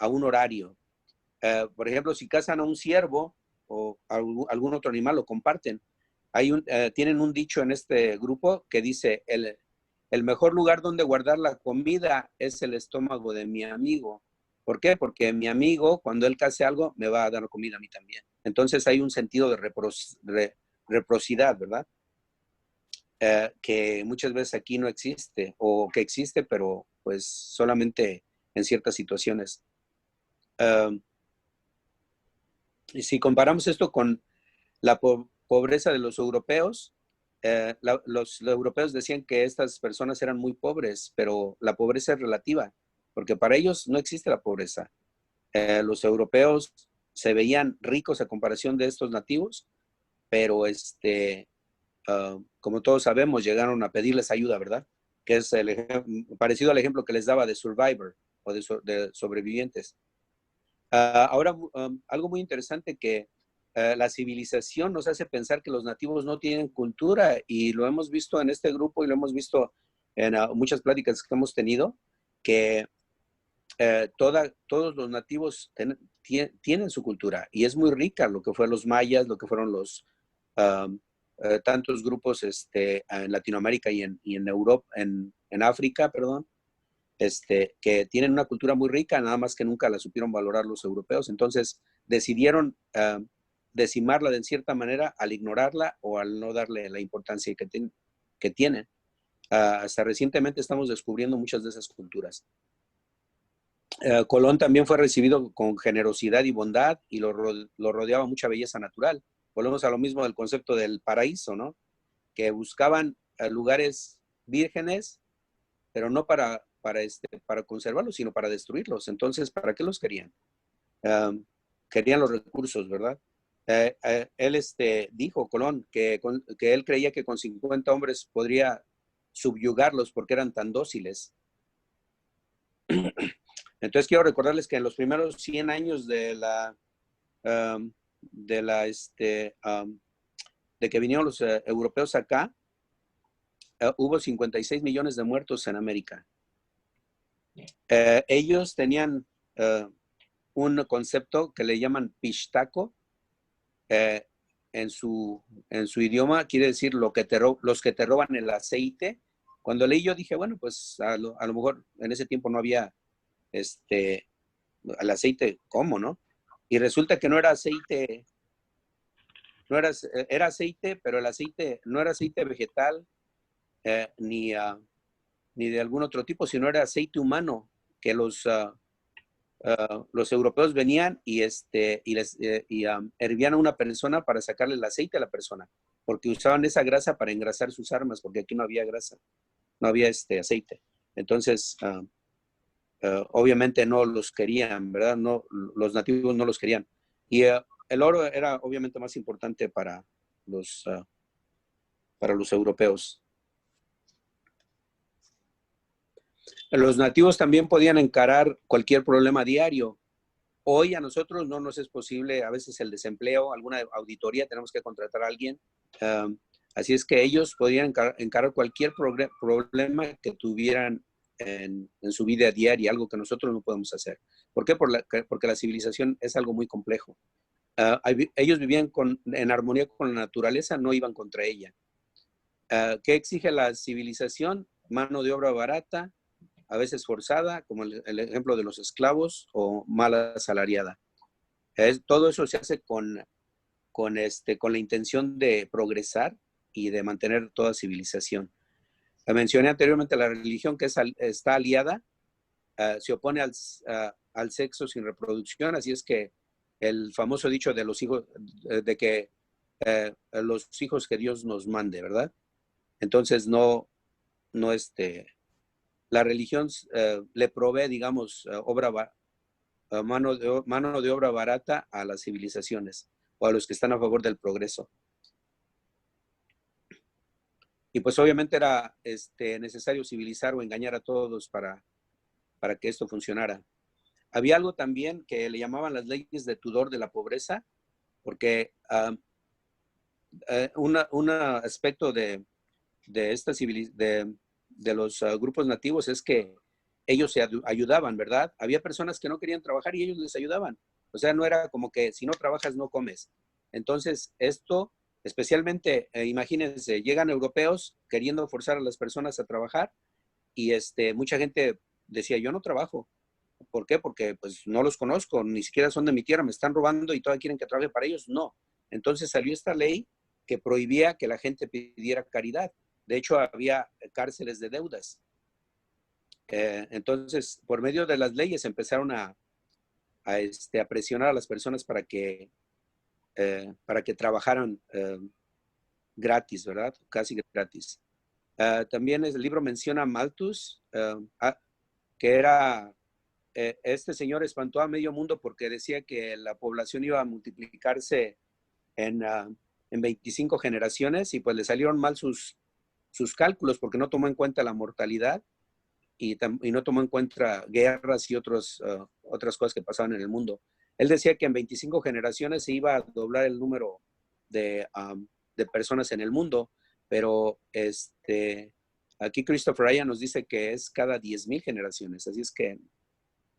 un horario. Por ejemplo, si cazan a un ciervo o algún otro animal, lo comparten. Tienen un dicho en este grupo que dice, el mejor lugar donde guardar la comida es el estómago de mi amigo. ¿Por qué? Porque mi amigo, cuando él case algo, me va a dar comida a mí también. Entonces hay un sentido de reciprocidad, ¿verdad? Que muchas veces aquí no existe, o que existe, pero pues solamente en ciertas situaciones. Y si comparamos esto con la pobreza de los europeos, los europeos decían que estas personas eran muy pobres, pero la pobreza es relativa, porque para ellos no existe la pobreza. Los europeos se veían ricos a comparación de estos nativos, pero como todos sabemos, llegaron a pedirles ayuda, ¿verdad? Que es parecido al ejemplo que les daba de Survivor o de sobrevivientes. Ahora, algo muy interesante que la civilización nos hace pensar que los nativos no tienen cultura y lo hemos visto en este grupo y lo hemos visto en muchas pláticas que hemos tenido, que todos los nativos tienen su cultura y es muy rica, lo que fueron los mayas, lo que fueron los tantos grupos en Latinoamérica y en Europa, en África, perdón, que tienen una cultura muy rica, nada más que nunca la supieron valorar los europeos. Entonces decidieron decimarla de cierta manera al ignorarla o al no darle la importancia que tienen. Hasta recientemente estamos descubriendo muchas de esas culturas. Colón también fue recibido con generosidad y bondad y lo rodeaba mucha belleza natural. Volvemos a lo mismo del concepto del paraíso, ¿no? Que buscaban lugares vírgenes, pero no para conservarlos, sino para destruirlos. Entonces, ¿para qué los querían? Querían los recursos, ¿verdad? Él dijo, Colón, que él creía que con 50 hombres podría subyugarlos porque eran tan dóciles. Entonces quiero recordarles que en los primeros 100 años de que vinieron los europeos acá, hubo 56 millones de muertos en América. Ellos tenían un concepto que le llaman pishtaco. En su idioma quiere decir los que te roban el aceite. Cuando leí yo dije, bueno, pues a lo mejor en ese tiempo no había el aceite, ¿cómo, no? Y resulta que no era aceite, era aceite, pero el aceite no era aceite vegetal ni de algún otro tipo, sino era aceite humano, que los europeos venían y hervían a una persona para sacarle el aceite a la persona, porque usaban esa grasa para engrasar sus armas, porque aquí no había grasa, no había aceite. Entonces, obviamente no los querían, ¿verdad? No, los nativos no los querían. Y el oro era obviamente más importante para los europeos. Los nativos también podían encarar cualquier problema diario. Hoy a nosotros no nos es posible, a veces el desempleo, alguna auditoría, tenemos que contratar a alguien. Así es que ellos podían encarar cualquier problema que tuvieran en su vida diaria, algo que nosotros no podemos hacer. ¿Por qué? Porque la civilización es algo muy complejo. Ellos vivían en armonía con la naturaleza, no iban contra ella. ¿Qué exige la civilización? Mano de obra barata, a veces forzada, como el ejemplo de los esclavos, o mal asalariada. Todo eso se hace con la intención de progresar y de mantener toda civilización. Mencioné anteriormente la religión que está aliada, se opone al sexo sin reproducción, así es que el famoso dicho de los hijos, de que los hijos que Dios nos mande, ¿verdad? Entonces la religión le provee, digamos, mano de obra barata a las civilizaciones o a los que están a favor del progreso. Y pues obviamente era necesario civilizar o engañar a todos para que esto funcionara. Había algo también que le llamaban las leyes de Tudor de la pobreza, porque un aspecto de los grupos nativos es que ellos se ayudaban, ¿verdad? Había personas que no querían trabajar y ellos les ayudaban. O sea, no era como que si no trabajas no comes. Entonces, esto, especialmente, imagínense, llegan europeos queriendo forzar a las personas a trabajar y mucha gente decía, yo no trabajo. ¿Por qué? Porque pues no los conozco, ni siquiera son de mi tierra, me están robando y todavía quieren que trabaje para ellos. No. Entonces salió esta ley que prohibía que la gente pidiera caridad. De hecho, había cárceles de deudas. Entonces, por medio de las leyes empezaron a presionar a las personas para que trabajaran gratis, ¿verdad? Casi gratis. También el libro menciona a Malthus, que era, este señor espantó a medio mundo porque decía que la población iba a multiplicarse en 25 generaciones y pues le salieron mal sus cálculos porque no tomó en cuenta la mortalidad y no tomó en cuenta guerras y otras cosas que pasaban en el mundo. Él decía que en 25 generaciones se iba a doblar el número de personas en el mundo, pero aquí Christopher Ryan nos dice que es cada 10,000 generaciones, así es que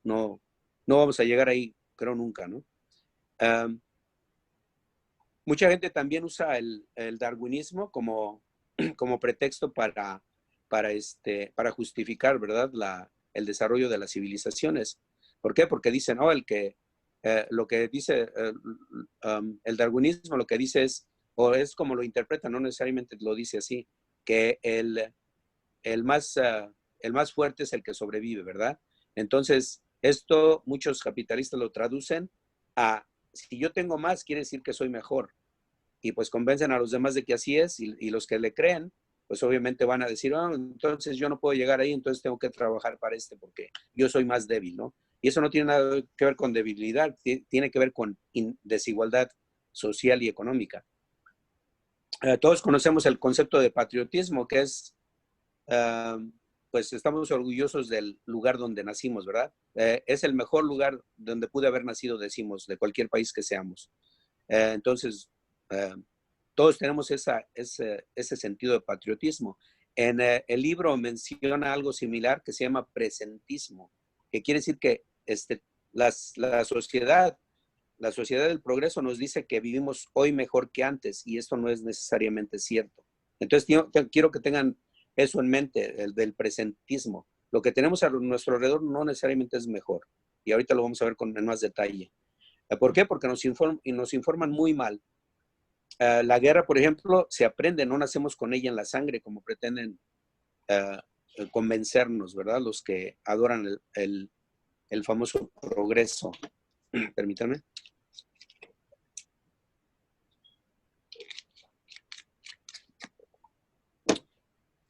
no vamos a llegar ahí, creo nunca, ¿no? Mucha gente también usa el darwinismo como pretexto para justificar, ¿verdad? El desarrollo de las civilizaciones. ¿Por qué? Porque dicen, lo que dice el darwinismo, lo que dice o es como lo interpreta, no necesariamente lo dice así, que el más fuerte es el que sobrevive, ¿verdad? Entonces, esto muchos capitalistas lo traducen a, si yo tengo más, quiere decir que soy mejor. Y pues convencen a los demás de que así es, y los que le creen, pues obviamente van a decir, entonces yo no puedo llegar ahí, entonces tengo que trabajar para porque yo soy más débil, ¿no? Y eso no tiene nada que ver con debilidad, tiene que ver con desigualdad social y económica. Todos conocemos el concepto de patriotismo, que es, pues estamos orgullosos del lugar donde nacimos, ¿verdad? Es el mejor lugar donde pude haber nacido, decimos, de cualquier país que seamos. Entonces, todos tenemos ese sentido de patriotismo. En el libro menciona algo similar que se llama presentismo, que quiere decir que la sociedad del progreso nos dice que vivimos hoy mejor que antes, y esto no es necesariamente cierto. Entonces, quiero que tengan eso en mente, el del presentismo. Lo que tenemos a nuestro alrededor no necesariamente es mejor, y ahorita lo vamos a ver en más detalle. ¿Por qué? Porque nos informan muy mal. La guerra, por ejemplo, se aprende, no nacemos con ella en la sangre, como pretenden convencernos, ¿verdad? Los que adoran el famoso progreso. Permítanme.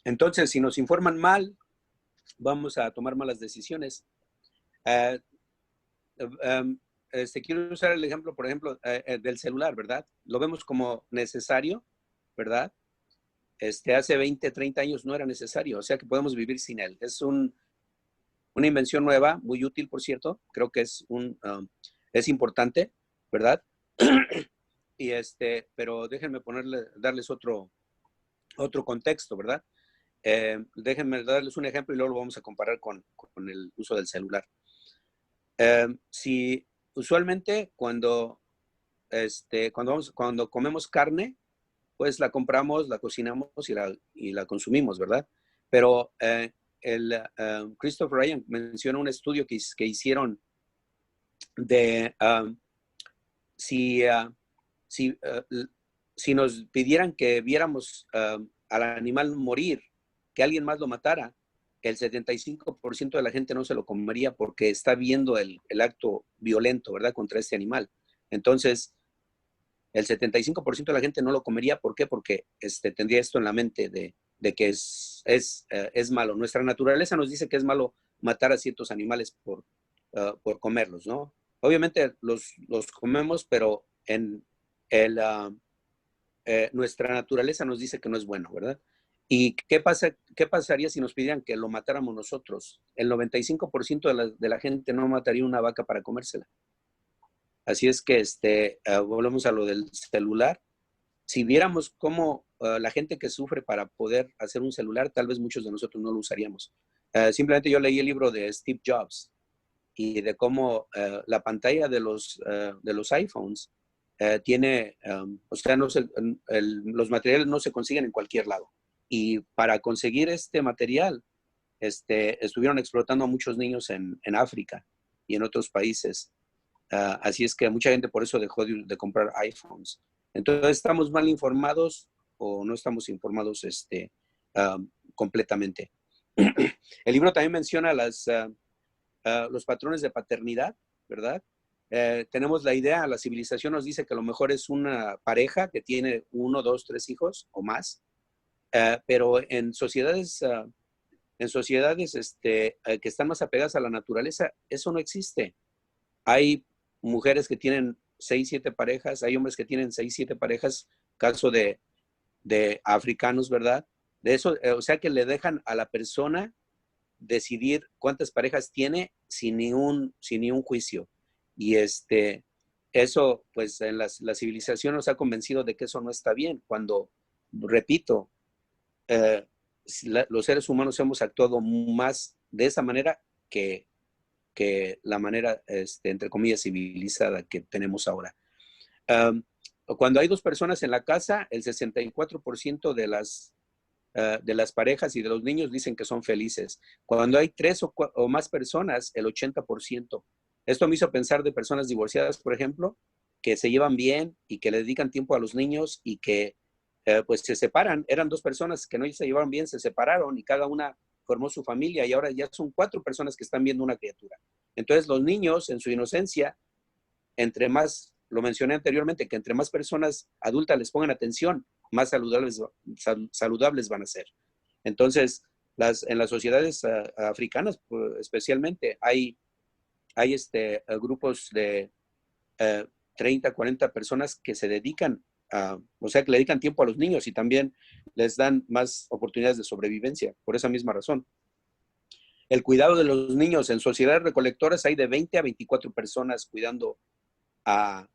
Entonces, si nos informan mal, vamos a tomar malas decisiones. Quiero usar el ejemplo, por ejemplo, del celular, ¿verdad? Lo vemos como necesario, ¿verdad? Hace 20, 30 años no era necesario, o sea que podemos vivir sin él. Es una invención nueva, muy útil, por cierto. Creo que es importante, ¿verdad? Y pero déjenme darles otro otro contexto, ¿verdad? Déjenme darles un ejemplo y luego lo vamos a comparar con el uso del celular. Si usualmente cuando comemos carne, pues la compramos, la cocinamos y la consumimos, ¿verdad? Pero Christopher Ryan menciona un estudio que hicieron de si nos pidieran que viéramos al animal morir, que alguien más lo matara, el 75% de la gente no se lo comería porque está viendo el acto violento, ¿verdad?, contra este animal. Entonces, el 75% de la gente no lo comería. ¿Por qué? Porque tendría esto en la mente de que es malo. Nuestra naturaleza nos dice que es malo matar a ciertos animales por comerlos, ¿no? Obviamente los comemos, pero nuestra naturaleza nos dice que no es bueno, ¿verdad? ¿Y qué pasaría si nos pidieran que lo matáramos nosotros? El 95% de la gente no mataría una vaca para comérsela. Así es que volvemos a lo del celular. Si viéramos cómo la gente que sufre para poder hacer un celular, tal vez muchos de nosotros no lo usaríamos. Simplemente yo leí el libro de Steve Jobs y de cómo la pantalla de los iPhones tiene, o sea, los materiales no se consiguen en cualquier lado. Y para conseguir este material, estuvieron explotando a muchos niños en África y en otros países. Así es que mucha gente por eso dejó de comprar iPhones. Entonces, ¿estamos mal informados o no estamos informados completamente? El libro también menciona los patrones de paternidad, ¿verdad? Tenemos la idea, la civilización nos dice que lo mejor es una pareja que tiene 1, 2, 3 hijos o más, pero en sociedades que están más apegadas a la naturaleza, eso no existe. Hay mujeres que tienen 6, 7 parejas, hay hombres que tienen 6, 7 parejas, caso de africanos, ¿verdad? De eso, o sea que le dejan a la persona decidir cuántas parejas tiene sin ni un juicio. Y eso, pues en la civilización nos ha convencido de que eso no está bien, cuando, repito, los seres humanos hemos actuado más de esa manera que la manera, entre comillas, civilizada que tenemos ahora. Cuando hay 2 personas en la casa, el 64% de las parejas y de los niños dicen que son felices. Cuando hay 3 o más personas, el 80%. Esto me hizo pensar de personas divorciadas, por ejemplo, que se llevan bien y que le dedican tiempo a los niños y que pues se separan. Eran 2 personas que no se llevaron bien, se separaron y cada una formó su familia y ahora ya son 4 personas que están viendo una criatura. Entonces los niños en su inocencia, entre más, lo mencioné anteriormente, que entre más personas adultas les pongan atención, más saludables van a ser. Entonces, en las sociedades africanas, pues, especialmente, hay grupos de 30, 40 personas que se dedican o sea, que le dedican tiempo a los niños y también les dan más oportunidades de sobrevivencia, por esa misma razón. El cuidado de los niños en sociedades recolectoras hay de 20 a 24 personas cuidando a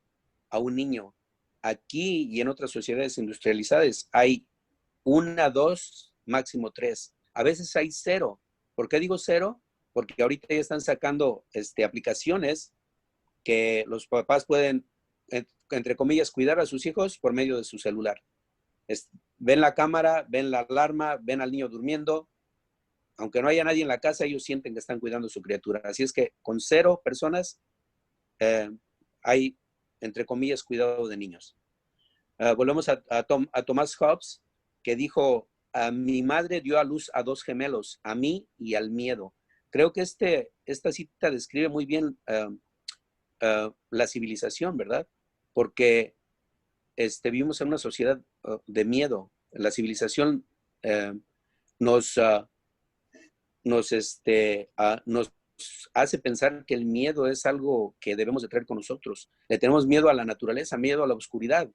un niño. Aquí y en otras sociedades industrializadas hay 1, 2, máximo 3. A veces hay 0. ¿Por qué digo 0? Porque ahorita ya están sacando aplicaciones que los papás pueden, entre comillas, cuidar a sus hijos por medio de su celular. Ven la cámara, ven la alarma, ven al niño durmiendo. Aunque no haya nadie en la casa, ellos sienten que están cuidando a su criatura. Así es que con 0 personas hay, entre comillas, cuidado de niños. Volvemos a Thomas Hobbes, que dijo, mi madre dio a luz a 2 gemelos, a mí y al miedo. Creo que esta cita describe muy bien la civilización, ¿verdad? Porque vivimos en una sociedad de miedo. La civilización nos hace pensar que el miedo es algo que debemos de traer con nosotros. Le tenemos miedo a la naturaleza, miedo a la oscuridad.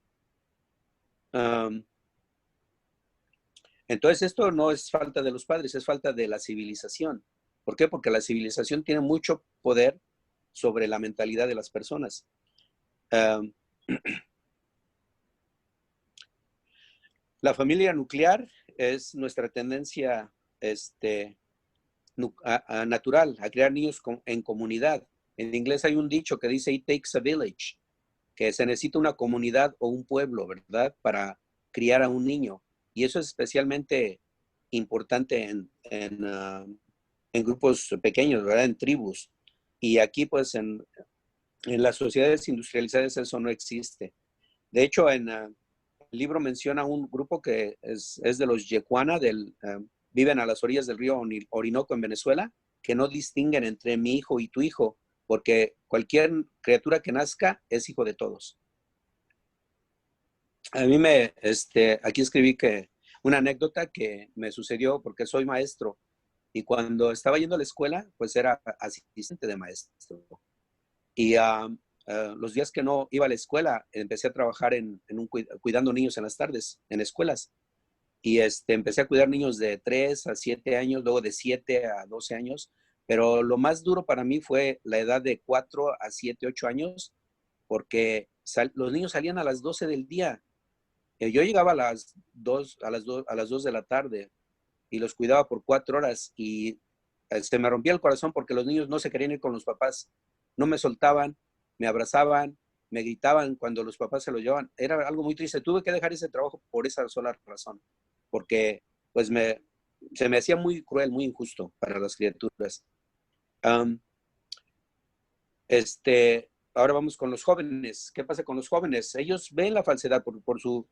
Entonces esto no es falta de los padres, es falta de la civilización. ¿Por qué? Porque la civilización tiene mucho poder sobre la mentalidad de las personas. La familia nuclear es nuestra tendencia natural a crear niños en comunidad. En inglés hay un dicho que dice, it takes a village, que se necesita una comunidad o un pueblo, ¿verdad? Para criar a un niño. Y eso es especialmente importante en grupos pequeños, ¿verdad? En tribus. Y aquí, pues, en las sociedades industrializadas eso no existe. De hecho, el libro menciona un grupo que es de los Yecuana, viven a las orillas del río Orinoco en Venezuela, que no distinguen entre mi hijo y tu hijo, porque cualquier criatura que nazca es hijo de todos. A mí aquí escribí que una anécdota que me sucedió porque soy maestro y cuando estaba yendo a la escuela, pues era asistente de maestro. Y los días que no iba a la escuela, empecé a trabajar cuidando niños en las tardes, en escuelas. Y empecé a cuidar niños de 3 a 7 años, luego de 7 a 12 años. Pero lo más duro para mí fue la edad de 4 a 7, 8 años, porque los niños salían a las 12 del día. Yo llegaba a las 2 de la tarde y los cuidaba por 4 horas y se me rompía el corazón porque los niños no se querían ir con los papás, no me soltaban, me abrazaban, me gritaban cuando los papás se los llevaban. Era algo muy triste. Tuve que dejar ese trabajo por esa sola razón, porque pues se me hacía muy cruel, muy injusto para las criaturas. Ahora vamos con los jóvenes. ¿Qué pasa con los jóvenes? Ellos ven la falsedad por su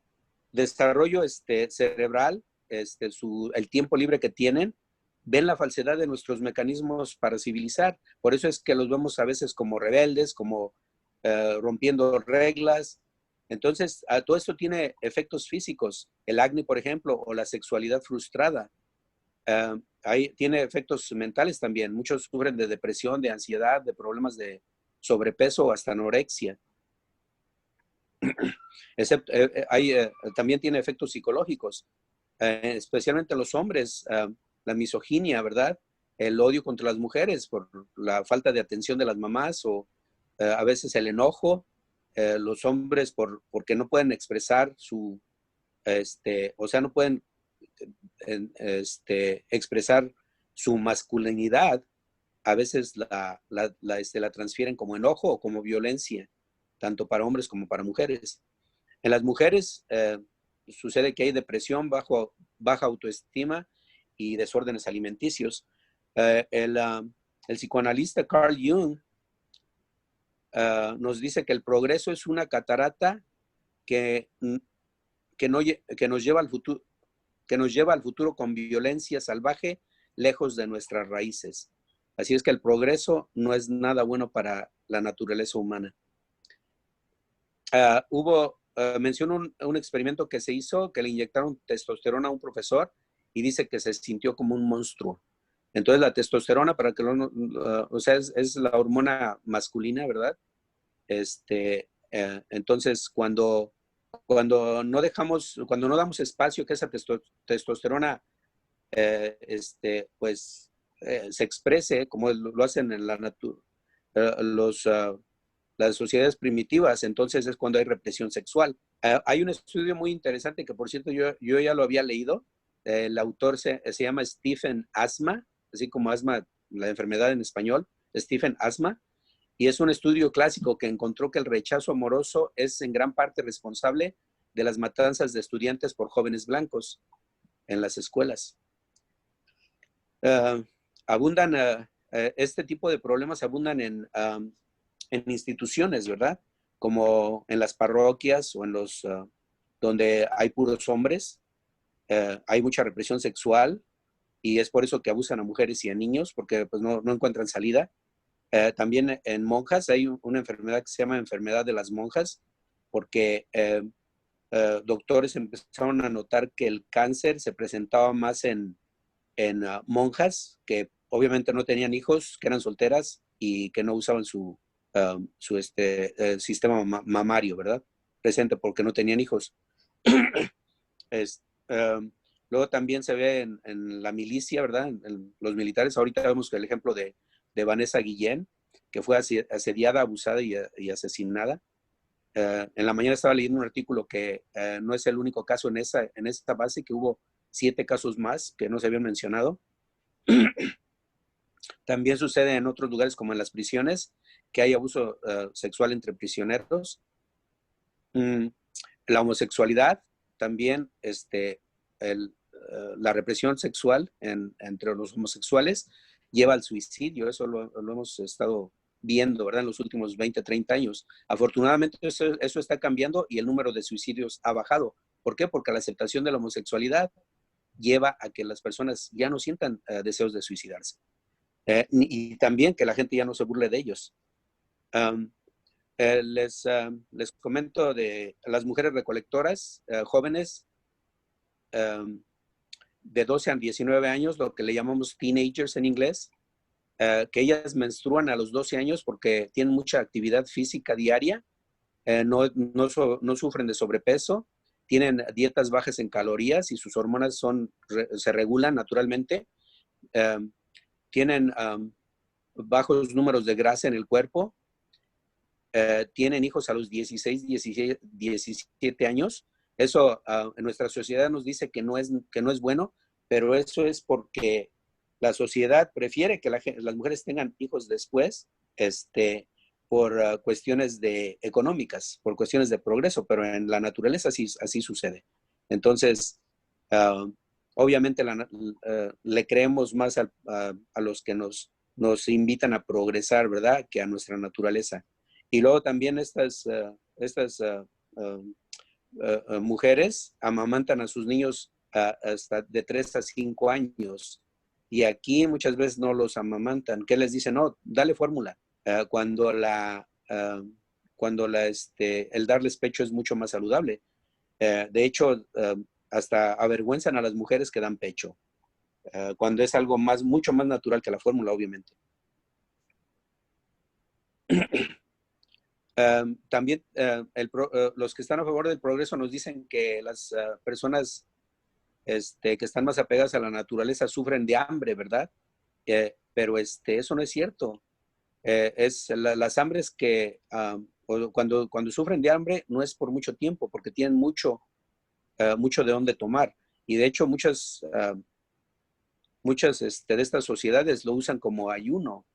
desarrollo cerebral, el tiempo libre que tienen, ven la falsedad de nuestros mecanismos para civilizar. Por eso es que los vemos a veces como rebeldes, como rompiendo reglas. Entonces, todo esto tiene efectos físicos. El acné, por ejemplo, o la sexualidad frustrada. Tiene efectos mentales también. Muchos sufren de depresión, de ansiedad, de problemas de sobrepeso o hasta anorexia. También tiene efectos psicológicos, especialmente los hombres, la misoginia, ¿verdad? El odio contra las mujeres por la falta de atención de las mamás o a veces el enojo, los hombres porque no pueden expresar no pueden expresar su masculinidad, a veces la transfieren como enojo o como violencia, tanto para hombres como para mujeres. En las mujeres sucede que hay depresión, baja autoestima y desórdenes alimenticios. El psicoanalista Carl Jung nos dice que el progreso es una catarata que nos lleva al futuro con violencia salvaje, lejos de nuestras raíces. Así es que el progreso no es nada bueno para la naturaleza humana. Menciono un experimento que se hizo, que le inyectaron testosterona a un profesor y dice que se sintió como un monstruo. Entonces la testosterona, es la hormona masculina, ¿verdad? Entonces cuando no damos espacio que esa testosterona se exprese como lo hacen en la las sociedades primitivas, entonces es cuando hay represión sexual. Hay un estudio muy interesante que, por cierto, yo ya lo había leído. El autor se llama Stephen Asma, así como asma, la enfermedad en español, Stephen Asma, y es un estudio clásico que encontró que el rechazo amoroso es en gran parte responsable de las matanzas de estudiantes por jóvenes blancos en las escuelas. Este tipo de problemas abundan en instituciones, ¿verdad? Como en las parroquias o en donde hay puros hombres. Hay mucha represión sexual y es por eso que abusan a mujeres y a niños, porque pues, no encuentran salida. También en monjas hay una enfermedad que se llama enfermedad de las monjas, porque doctores empezaron a notar que el cáncer se presentaba más en monjas que obviamente no tenían hijos, que eran solteras y que no usaban su sistema mamario, ¿verdad? Presente porque no tenían hijos. Luego también se ve en la milicia, ¿verdad? En los militares. Ahorita vemos el ejemplo de Vanessa Guillén, que fue asediada, abusada y asesinada. En la mañana estaba leyendo un artículo que no es el único caso en esta base, que hubo 7 casos más que no se habían mencionado. También sucede en otros lugares como en las prisiones, que hay abuso sexual entre prisioneros. La homosexualidad, también la represión sexual entre los homosexuales lleva al suicidio. Eso lo hemos estado viendo, ¿verdad?, en los últimos 20, 30 años. Afortunadamente eso está cambiando y el número de suicidios ha bajado. ¿Por qué? Porque la aceptación de la homosexualidad lleva a que las personas ya no sientan deseos de suicidarse. Y también que la gente ya no se burle de ellos. Les comento de las mujeres recolectoras jóvenes de 12 a 19 años, lo que le llamamos teenagers en inglés, que ellas menstruan a los 12 años porque tienen mucha actividad física diaria, no sufren de sobrepeso, tienen dietas bajas en calorías y sus hormonas se regulan naturalmente, tienen bajos números de grasa en el cuerpo, tienen hijos a los 16, 17 años. Eso en nuestra sociedad nos dice que no es bueno, pero eso es porque la sociedad prefiere que las mujeres tengan hijos después, por cuestiones económicas, por cuestiones de progreso, pero en la naturaleza así sucede. Entonces, obviamente le creemos más a los que nos invitan a progresar, ¿verdad?, que a nuestra naturaleza. Y luego también estas mujeres amamantan a sus niños hasta de 3 a 5 años. Y aquí muchas veces no los amamantan. ¿Qué les dicen? No, dale fórmula. Cuando el darles pecho es mucho más saludable. De hecho, hasta avergüenzan a las mujeres que dan pecho, cuando es algo mucho más natural que la fórmula, obviamente. También los que están a favor del progreso nos dicen que las personas que están más apegadas a la naturaleza sufren de hambre, ¿verdad? Pero eso no es cierto. Las hambres que cuando sufren de hambre no es por mucho tiempo, porque tienen mucho de dónde tomar. Y de hecho muchas de estas sociedades lo usan como ayuno.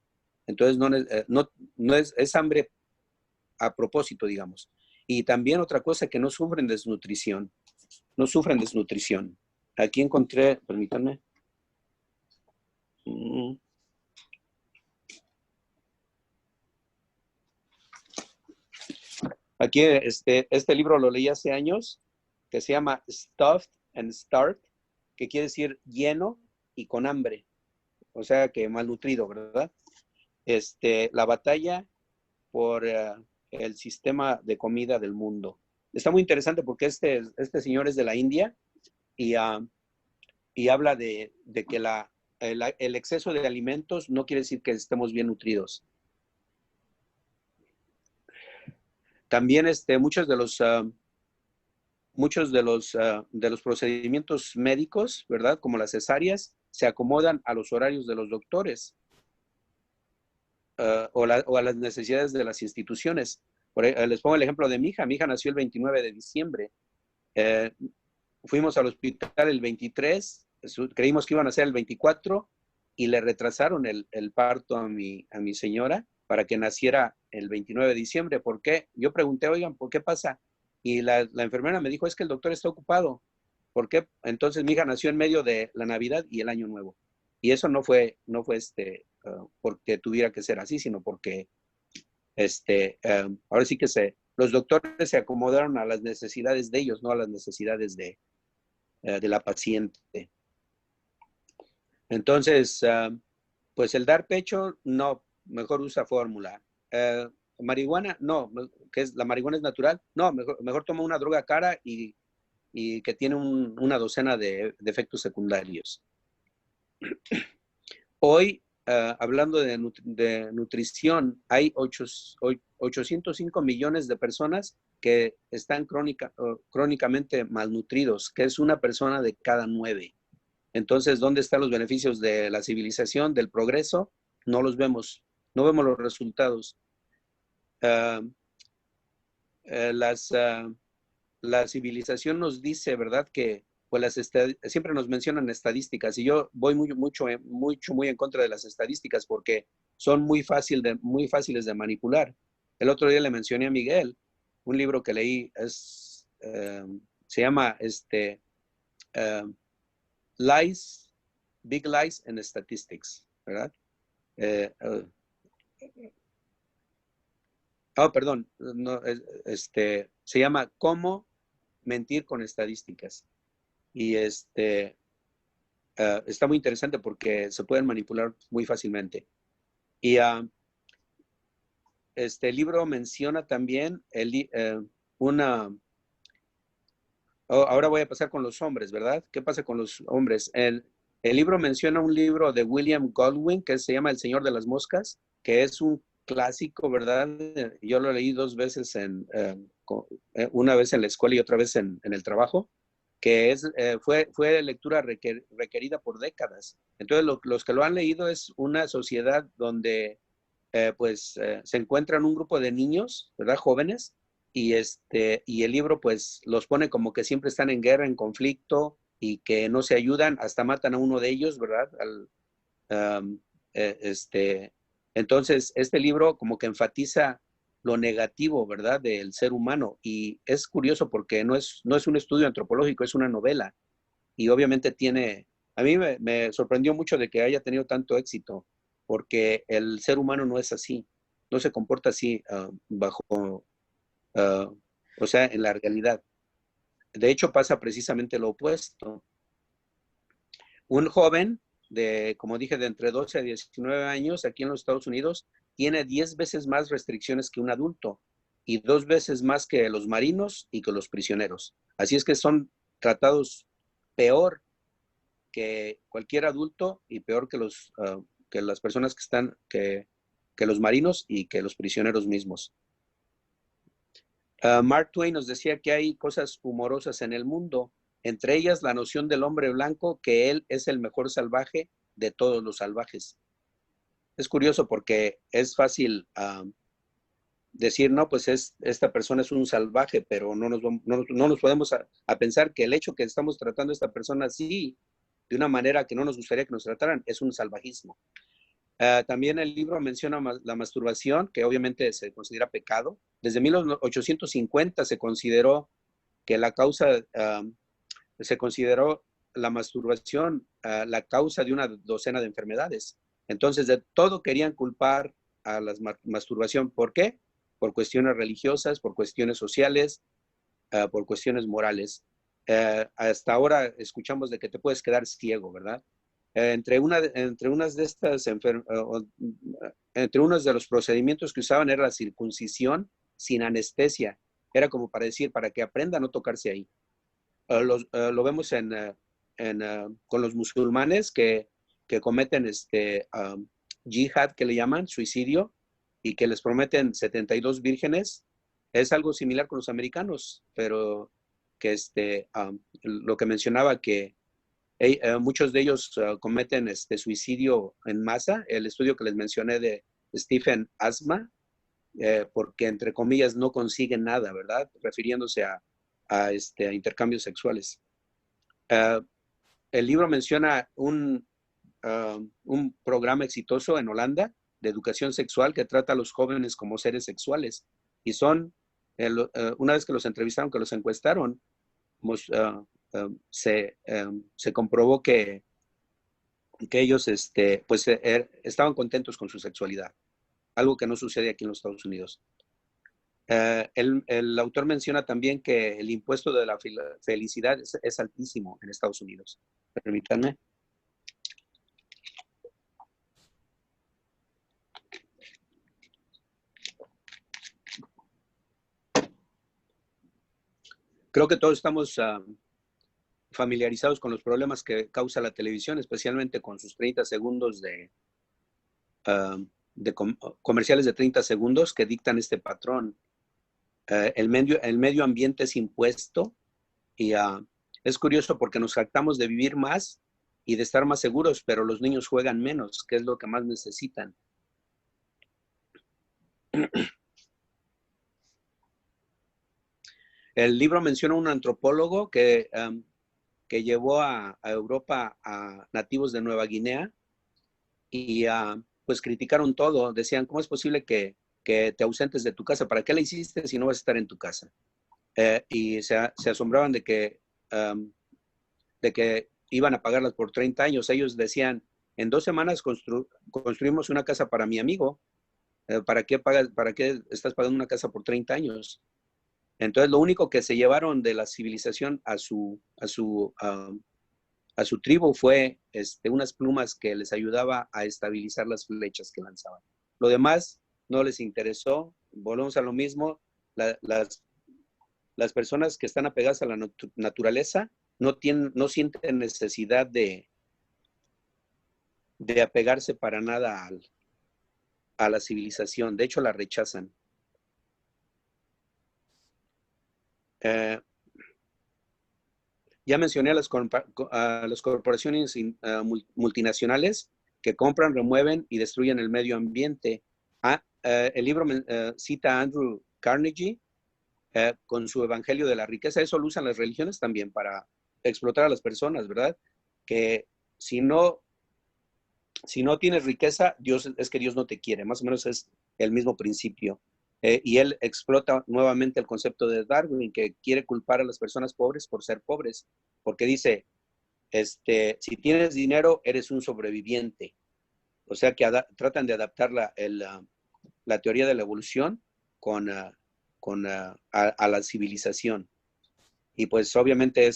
Entonces no es hambre a propósito, digamos. Y también otra cosa, que no sufren desnutrición. No sufren desnutrición. Aquí encontré, permítanme. Aquí este libro lo leí hace años, que se llama Stuffed and Starved, que quiere decir lleno y con hambre. O sea que malnutrido, ¿verdad? La batalla por el sistema de comida del mundo. Está muy interesante porque este señor es de la India y habla de que el exceso de alimentos no quiere decir que estemos bien nutridos. También muchos de los procedimientos médicos, ¿verdad?, como las cesáreas, se acomodan a los horarios de los doctores. O a las necesidades de las instituciones. Les pongo el ejemplo de mi hija. Mi hija nació el 29 de diciembre. Fuimos al hospital el 23, creímos que iban a ser el 24 y le retrasaron el parto a mi señora para que naciera el 29 de diciembre. ¿Por qué? Yo pregunté, oigan, ¿por qué pasa? Y la enfermera me dijo, es que el doctor está ocupado. ¿Por qué? Entonces mi hija nació en medio de la Navidad y el Año Nuevo. Y eso no fue porque tuviera que ser así, sino porque ahora sí que los doctores se acomodaron a las necesidades de ellos, no a las necesidades de la paciente. Entonces, pues el dar pecho, no, mejor usa fórmula. Marihuana, no, la marihuana es natural, no, mejor toma una droga cara y que tiene una docena de efectos secundarios. Hoy, hablando de nutrición, hay 805 millones de personas que están crónicamente malnutridos, que es una persona de cada 9. Entonces, ¿dónde están los beneficios de la civilización, del progreso? No los vemos, no vemos los resultados. la civilización nos dice, ¿verdad? Que pues siempre nos mencionan estadísticas y yo voy muy en contra de las estadísticas porque son muy fáciles de manipular. El otro día le mencioné a Miguel un libro que leí, se llama Lies, Big Lies and Statistics, ¿verdad? Perdón, no, se llama Cómo mentir con estadísticas. Y está muy interesante porque se pueden manipular muy fácilmente. Y este libro menciona también ahora voy a pasar con los hombres, ¿verdad? ¿Qué pasa con los hombres? El libro menciona un libro de William Goldwyn que se llama El Señor de las Moscas, que es un clásico, ¿verdad? Yo lo leí 2 veces, una vez en la escuela y otra vez en el trabajo, que fue lectura requerida por décadas. Entonces, los que lo han leído es una sociedad donde se encuentran un grupo de niños, ¿verdad? Jóvenes, y el libro pues los pone como que siempre están en guerra, en conflicto, y que no se ayudan, hasta matan a uno de ellos, ¿verdad? Entonces, este libro como que enfatiza lo negativo, ¿verdad? Del ser humano, y es curioso porque no es un estudio antropológico, es una novela, y obviamente a mí me sorprendió mucho de que haya tenido tanto éxito, porque el ser humano no es así, no se comporta así o sea, en la realidad. De hecho, pasa precisamente lo opuesto. Un joven como dije, de entre 12 a 19 años aquí en los Estados Unidos, tiene 10 veces más restricciones que un adulto y 2 veces más que los marinos y que los prisioneros. Así es que son tratados peor que cualquier adulto y peor que las personas que los marinos y que los prisioneros mismos. Mark Twain nos decía que hay cosas humorosas en el mundo, entre ellas la noción del hombre blanco, que él es el mejor salvaje de todos los salvajes. Es curioso porque es fácil decir, no, pues esta persona es un salvaje, pero no nos podemos a pensar que el hecho que estamos tratando a esta persona así, de una manera que no nos gustaría que nos trataran, es un salvajismo. También el libro menciona la masturbación, que obviamente se considera pecado. Desde 1850 se consideró que se consideró la masturbación la causa de una docena de enfermedades. Entonces, de todo querían culpar a la masturbación. ¿Por qué? Por cuestiones religiosas, por cuestiones sociales, por cuestiones morales. Hasta ahora escuchamos de que te puedes quedar ciego, ¿verdad? Entre unos de los procedimientos que usaban era la circuncisión sin anestesia. Era como para decir, para que aprenda a no tocarse ahí. Lo vemos con los musulmanes que cometen yihad, que le llaman, suicidio, y que les prometen 72 vírgenes. Es algo similar con los americanos, pero que lo que mencionaba que muchos de ellos cometen suicidio en masa. El estudio que les mencioné de Stephen Asma, porque entre comillas no consiguen nada, ¿verdad? Refiriéndose a intercambios sexuales. El libro menciona un programa exitoso en Holanda de educación sexual que trata a los jóvenes como seres sexuales. Y una vez que los entrevistaron, que los encuestaron, se comprobó que ellos estaban contentos con su sexualidad, algo que no sucede aquí en los Estados Unidos. El autor menciona también que el impuesto de la felicidad es altísimo en Estados Unidos. Permítanme. Creo que todos estamos familiarizados con los problemas que causa la televisión, especialmente con sus 30 segundos de comerciales de 30 segundos que dictan este patrón. El medio ambiente es impuesto y es curioso porque nos jactamos de vivir más y de estar más seguros, pero los niños juegan menos, que es lo que más necesitan. El libro menciona un antropólogo que llevó a Europa a nativos de Nueva Guinea y pues criticaron todo. Decían, ¿cómo es posible que te ausentes de tu casa? ¿Para qué la hiciste si no vas a estar en tu casa? Y se asombraban de que iban a pagarlas por 30 años. Ellos decían, en 2 semanas construimos una casa para mi amigo. ¿Para qué estás pagando una casa por 30 años? Entonces, lo único que se llevaron de la civilización a su tribu fue unas plumas que les ayudaba a estabilizar las flechas que lanzaban. Lo demás no les interesó. Volvemos a lo mismo. Las personas que están apegadas a la naturaleza no sienten necesidad de apegarse para nada a la civilización. De hecho, la rechazan. Ya mencioné a las corporaciones multinacionales que compran, remueven y destruyen el medio ambiente. El libro cita a Andrew Carnegie con su Evangelio de la Riqueza. Eso lo usan las religiones también para explotar a las personas, ¿verdad? Que si no tienes riqueza, es que Dios no te quiere. Más o menos es el mismo principio. Y él explota nuevamente el concepto de Darwin, que quiere culpar a las personas pobres por ser pobres, porque dice, si tienes dinero, eres un sobreviviente. O sea que tratan de adaptar la teoría de la evolución a la civilización. Y pues obviamente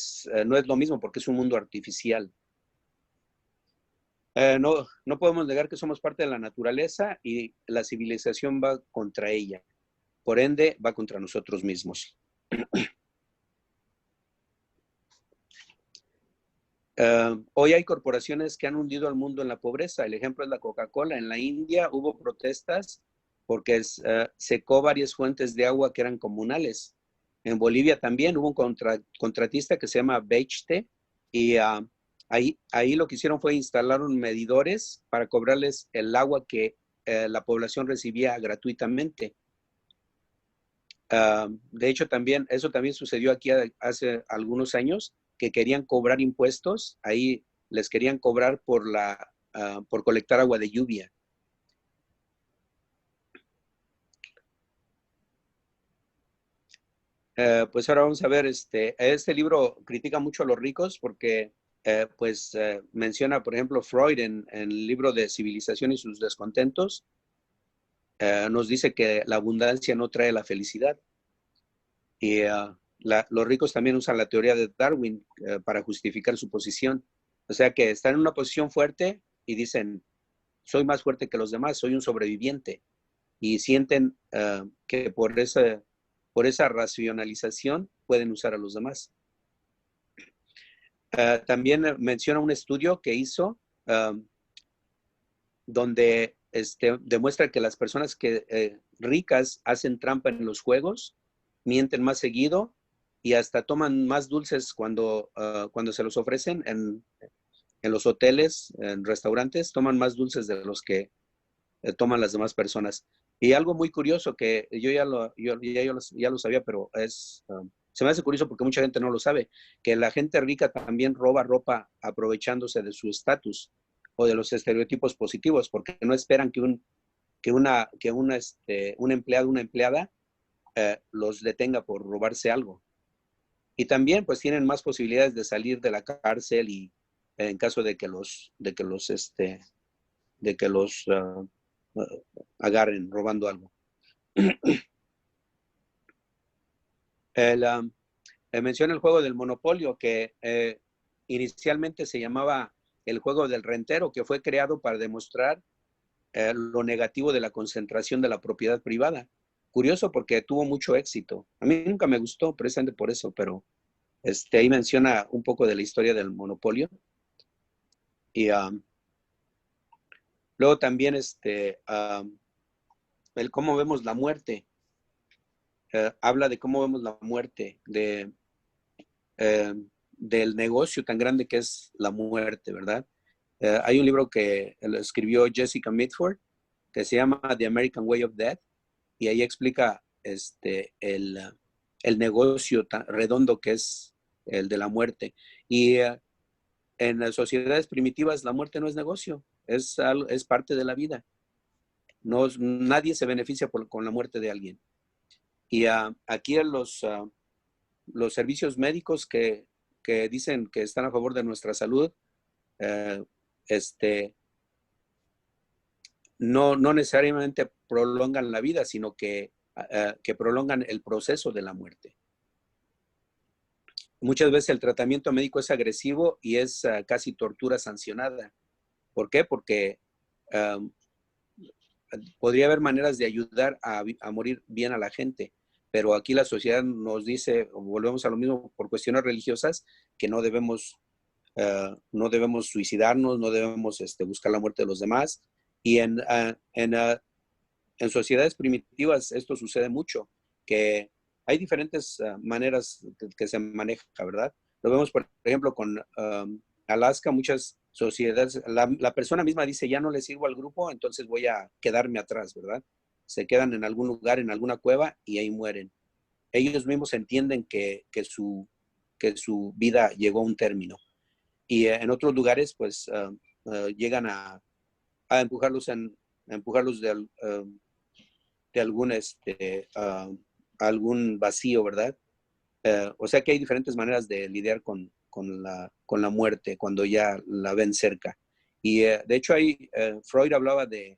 no es lo mismo porque es un mundo artificial. No podemos negar que somos parte de la naturaleza y la civilización va contra ella. Por ende, va contra nosotros mismos. Hoy hay corporaciones que han hundido al mundo en la pobreza. El ejemplo es la Coca-Cola. En la India hubo protestas porque secó varias fuentes de agua que eran comunales. En Bolivia también hubo un contratista que se llama Bechte y ahí lo que hicieron fue instalar medidores para cobrarles el agua que la población recibía gratuitamente. De hecho, eso también sucedió aquí hace algunos años, que querían cobrar impuestos. Ahí les querían cobrar por colectar agua de lluvia. Pues ahora vamos a ver, este libro critica mucho a los ricos porque menciona, por ejemplo, Freud en el libro de Civilización y sus descontentos, nos dice que la abundancia no trae la felicidad. Y los ricos también usan la teoría de Darwin para justificar su posición. O sea que están en una posición fuerte y dicen, soy más fuerte que los demás, soy un sobreviviente. Y sienten que por esa racionalización pueden usar a los demás. También menciona un estudio que hizo donde demuestra que las personas ricas hacen trampa en los juegos, mienten más seguido y hasta toman más dulces cuando se los ofrecen en los hoteles, en restaurantes, toman más dulces de los que toman las demás personas. Y algo muy curioso que yo ya lo sabía, pero se me hace curioso porque mucha gente no lo sabe, que la gente rica también roba ropa aprovechándose de su estatus o de los estereotipos positivos, porque no esperan que un empleado, una empleada, los detenga por robarse algo. Y también pues tienen más posibilidades de salir de la cárcel y en caso de que los agarren robando algo. Menciona el juego del monopolio, que inicialmente se llamaba el juego del rentero, que fue creado para demostrar lo negativo de la concentración de la propiedad privada. Curioso porque tuvo mucho éxito. A mí nunca me gustó precisamente por eso, pero ahí menciona un poco de la historia del monopolio. Y luego también el cómo vemos la muerte. Habla de cómo vemos la muerte, del negocio tan grande que es la muerte, ¿verdad? Hay un libro que lo escribió Jessica Mitford que se llama The American Way of Death y ahí explica el negocio tan redondo que es el de la muerte. Y en las sociedades primitivas la muerte no es negocio, es parte de la vida. No, nadie se beneficia con la muerte de alguien. Y aquí los servicios médicos que dicen que están a favor de nuestra salud, no necesariamente prolongan la vida, sino que prolongan el proceso de la muerte. Muchas veces el tratamiento médico es agresivo y es casi tortura sancionada. ¿Por qué? Porque podría haber maneras de ayudar a morir bien a la gente, pero aquí la sociedad nos dice, volvemos a lo mismo por cuestiones religiosas, que no debemos suicidarnos, no debemos buscar la muerte de los demás. Y en sociedades primitivas esto sucede mucho, que hay diferentes maneras que se maneja, ¿verdad? Lo vemos, por ejemplo, con Alaska, muchas sociedades, la persona misma dice, ya no le sirvo al grupo, entonces voy a quedarme atrás, ¿verdad? Se quedan en algún lugar, en alguna cueva, y ahí mueren. Ellos mismos entienden que su vida llegó a un término. Y en otros lugares, pues, llegan a empujarlos de algún vacío, ¿verdad? O sea que hay diferentes maneras de lidiar con la muerte cuando ya la ven cerca. Y de hecho ahí Freud hablaba de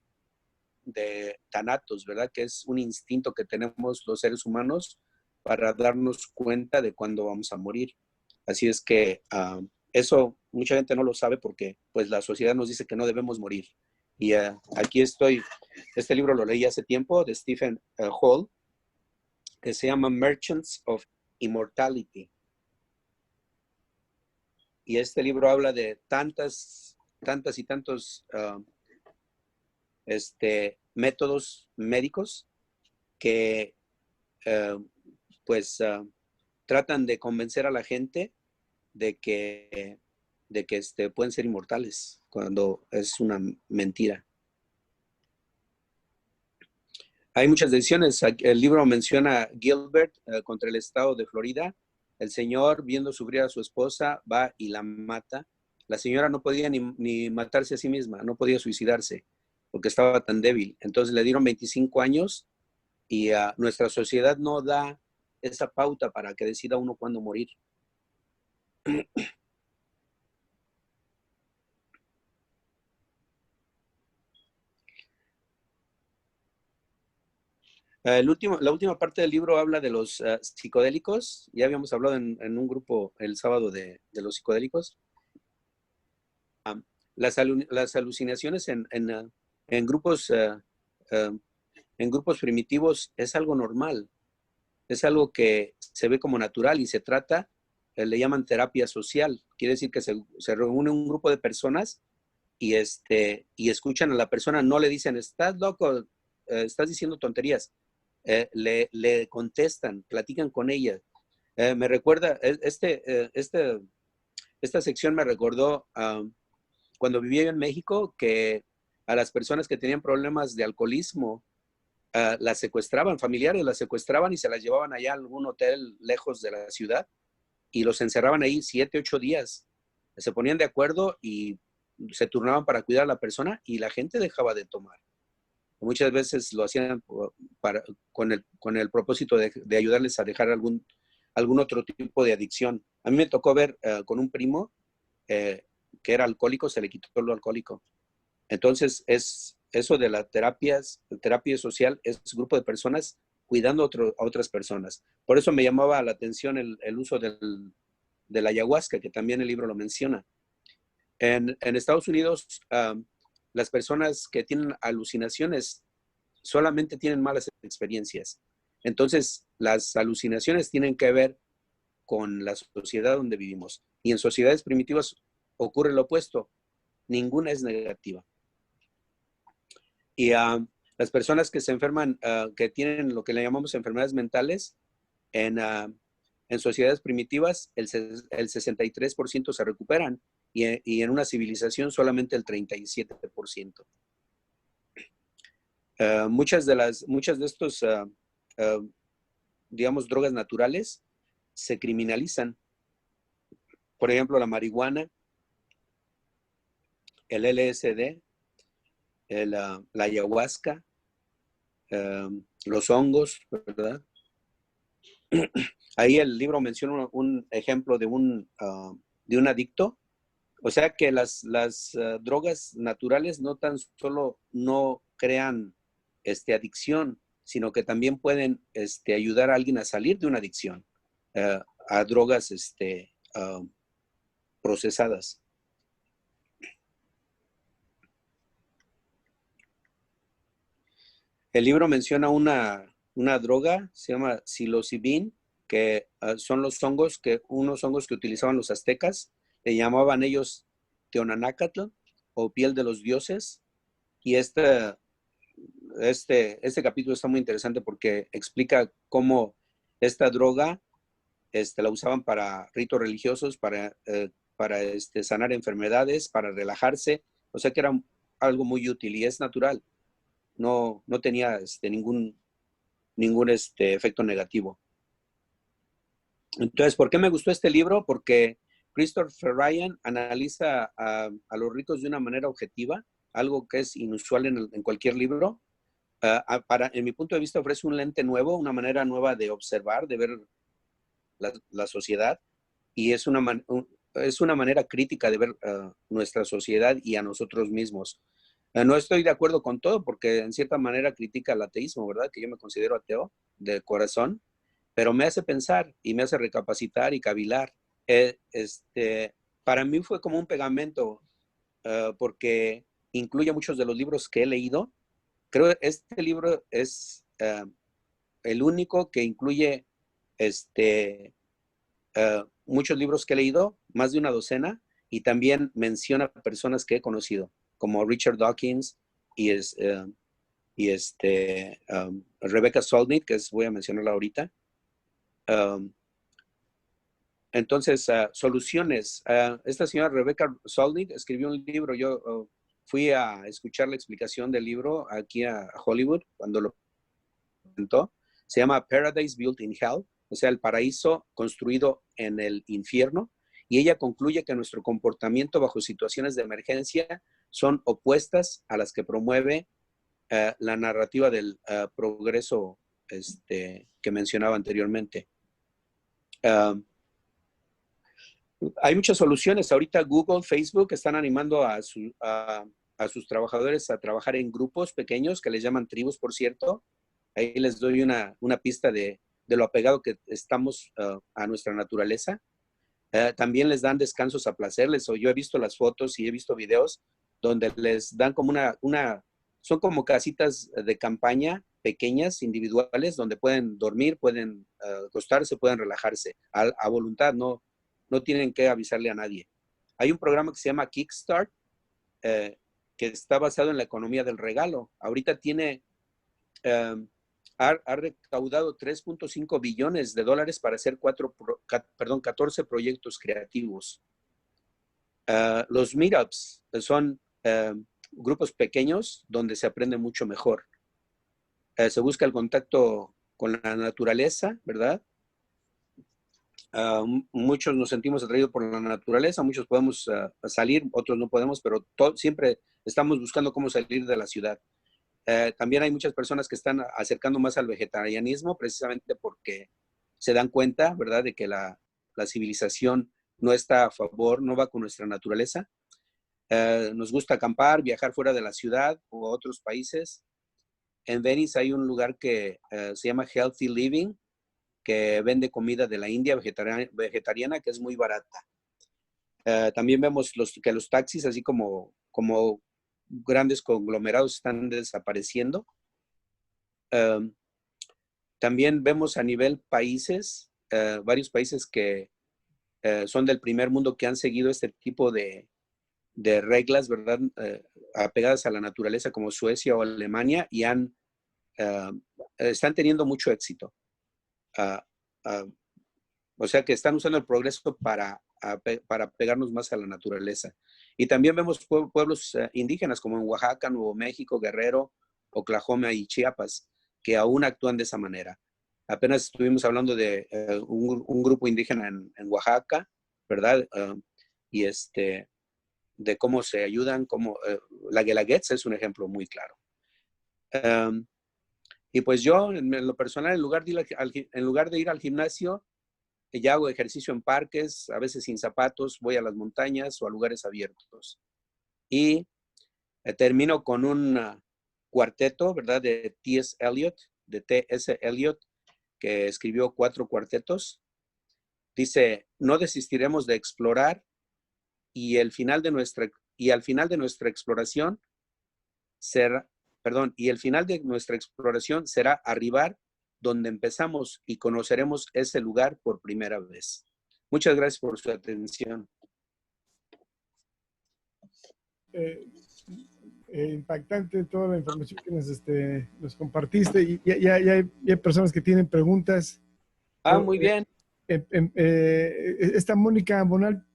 thanatos, ¿verdad? Que es un instinto que tenemos los seres humanos para darnos cuenta de cuándo vamos a morir. Así es que eso mucha gente no lo sabe porque pues la sociedad nos dice que no debemos morir. Y aquí estoy, este libro lo leí hace tiempo de Stephen Hall, que se llama Merchants of Immortality. Y este libro habla de tantas y tantos métodos médicos que tratan de convencer a la gente de que pueden ser inmortales cuando es una mentira. Hay muchas decisiones. El libro menciona a Gilbert contra el estado de Florida. El señor, viendo sufrir a su esposa, va y la mata. La señora no podía ni matarse a sí misma, no podía suicidarse porque estaba tan débil. Entonces le dieron 25 años y nuestra sociedad no da esa pauta para que decida uno cuándo morir. La última parte del libro habla de los psicodélicos. Ya habíamos hablado en un grupo el sábado de los psicodélicos. Las alucinaciones en grupos primitivos es algo normal. Es algo que se ve como natural y se trata, le llaman terapia social. Quiere decir que se reúne un grupo de personas y escuchan a la persona, no le dicen, estás loco, estás diciendo tonterías. Le contestan, platican con ella. Me recuerda, esta sección me recordó cuando vivía yo en México, que a las personas que tenían problemas de alcoholismo las secuestraban, familiares las secuestraban y se las llevaban allá a algún hotel lejos de la ciudad y los encerraban ahí 7, 8 días. Se ponían de acuerdo y se turnaban para cuidar a la persona y la gente dejaba de tomar. Muchas veces lo hacían con el propósito de ayudarles a dejar algún otro tipo de adicción. A mí me tocó ver con un primo que era alcohólico, se le quitó lo alcohólico. Entonces, eso de la terapia social es un grupo de personas cuidando a otras personas. Por eso me llamaba la atención el uso de la ayahuasca, que también el libro lo menciona. En Estados Unidos, las personas que tienen alucinaciones solamente tienen malas experiencias. Entonces, las alucinaciones tienen que ver con la sociedad donde vivimos. Y en sociedades primitivas ocurre lo opuesto. Ninguna es negativa. Y las personas que se enferman, que tienen lo que le llamamos enfermedades mentales, en sociedades primitivas el 63% se recuperan y en una civilización solamente el 37%. Muchas de estos digamos, drogas naturales, se criminalizan. Por ejemplo, la marihuana, el LSD, la ayahuasca, los hongos, ¿verdad? Ahí el libro menciona un ejemplo de un adicto. O sea que las drogas naturales no tan solo no crean adicción, sino que también pueden ayudar a alguien a salir de una adicción a drogas procesadas. El libro menciona una droga, se llama psilocibin, que son unos hongos que utilizaban los aztecas, le llamaban ellos Teonanácatl o piel de los dioses, y este capítulo está muy interesante porque explica cómo esta droga la usaban para ritos religiosos, para sanar enfermedades, para relajarse, o sea que era algo muy útil y es natural. No tenía ningún efecto negativo. Entonces, ¿por qué me gustó este libro? Porque Christopher Ryan analiza a los ricos de una manera objetiva, algo que es inusual en cualquier libro. En mi punto de vista, ofrece un lente nuevo, una manera nueva de observar, de ver la sociedad, y es una manera crítica de ver nuestra sociedad y a nosotros mismos. No estoy de acuerdo con todo porque en cierta manera critica el ateísmo, ¿verdad? Que yo me considero ateo de corazón, pero me hace pensar y me hace recapacitar y cavilar. Para mí fue como un pegamento porque incluye muchos de los libros que he leído. Creo que este libro es el único que incluye muchos libros que he leído, más de una docena, y también menciona personas que he conocido, como Richard Dawkins y Rebecca Solnit, que voy a mencionarla ahorita. Entonces, soluciones. Esta señora Rebecca Solnit escribió un libro. Yo fui a escuchar la explicación del libro aquí a Hollywood cuando lo presentó. Se llama Paradise Built in Hell, o sea, el paraíso construido en el infierno. Y ella concluye que nuestro comportamiento bajo situaciones de emergencia son opuestas a las que promueve la narrativa del progreso que mencionaba anteriormente. Hay muchas soluciones. Ahorita Google, Facebook están animando a sus trabajadores a trabajar en grupos pequeños que les llaman tribus, por cierto. Ahí les doy una pista de lo apegado que estamos a nuestra naturaleza. También les dan descansos a placer. Yo he visto las fotos y he visto videos donde les dan como son como casitas de campaña pequeñas, individuales, donde pueden dormir, pueden acostarse, pueden relajarse a voluntad, no tienen que avisarle a nadie. Hay un programa que se llama Kickstart, que está basado en la economía del regalo. Ahorita ha recaudado 3.5 billones de dólares para hacer 14 proyectos creativos. Los meetups son grupos pequeños donde se aprende mucho mejor. Se busca el contacto con la naturaleza, ¿verdad? Muchos nos sentimos atraídos por la naturaleza, muchos podemos salir, otros no podemos, pero siempre estamos buscando cómo salir de la ciudad. También hay muchas personas que están acercando más al vegetarianismo precisamente porque se dan cuenta, ¿verdad?, de que la civilización no está a favor, no va con nuestra naturaleza. Nos gusta acampar, viajar fuera de la ciudad o a otros países. En Venice hay un lugar que se llama Healthy Living, que vende comida de la India vegetariana, que es muy barata. También vemos que los taxis, así como grandes conglomerados, están desapareciendo. También vemos a nivel países, varios países que son del primer mundo que han seguido este tipo de reglas, ¿verdad? Apegadas a la naturaleza, como Suecia o Alemania, y están teniendo mucho éxito. O sea que están usando el progreso para pegarnos más a la naturaleza. Y también vemos pueblos indígenas como en Oaxaca, Nuevo México, Guerrero, Oklahoma y Chiapas, que aún actúan de esa manera. Apenas estuvimos hablando de un grupo indígena en Oaxaca, ¿verdad? Y de cómo se ayudan, cómo la Guelaguetza es un ejemplo muy claro. Y pues yo, en lo personal, en lugar de ir al gimnasio, ya hago ejercicio en parques, a veces sin zapatos, voy a las montañas o a lugares abiertos. Y termino con un cuarteto, ¿verdad? De T.S. Eliot, que escribió 4 cuartetos. Dice, no desistiremos de explorar y al final de nuestra exploración será, y el final de nuestra exploración será arribar donde empezamos y conoceremos ese lugar por primera vez. Muchas gracias por su atención. Impactante toda la información que nos compartiste. Y ya hay personas que tienen preguntas. Muy bien. Esta Mónica Bonal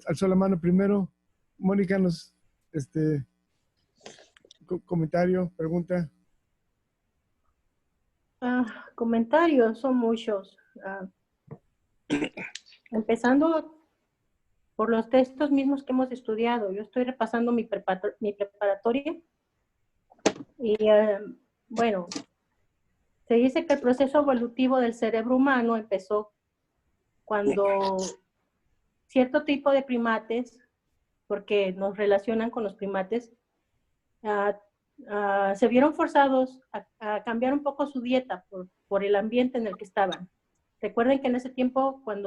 alzó la mano primero. Mónica, comentario, pregunta. Comentarios, son muchos. Empezando por los textos mismos que hemos estudiado. Yo estoy repasando mi preparatoria y, bueno, se dice que el proceso evolutivo del cerebro humano empezó cuando cierto tipo de primates, porque nos relacionan con los primates, se vieron forzados a cambiar un poco su dieta por el ambiente en el que estaban. Recuerden que en ese tiempo, cuando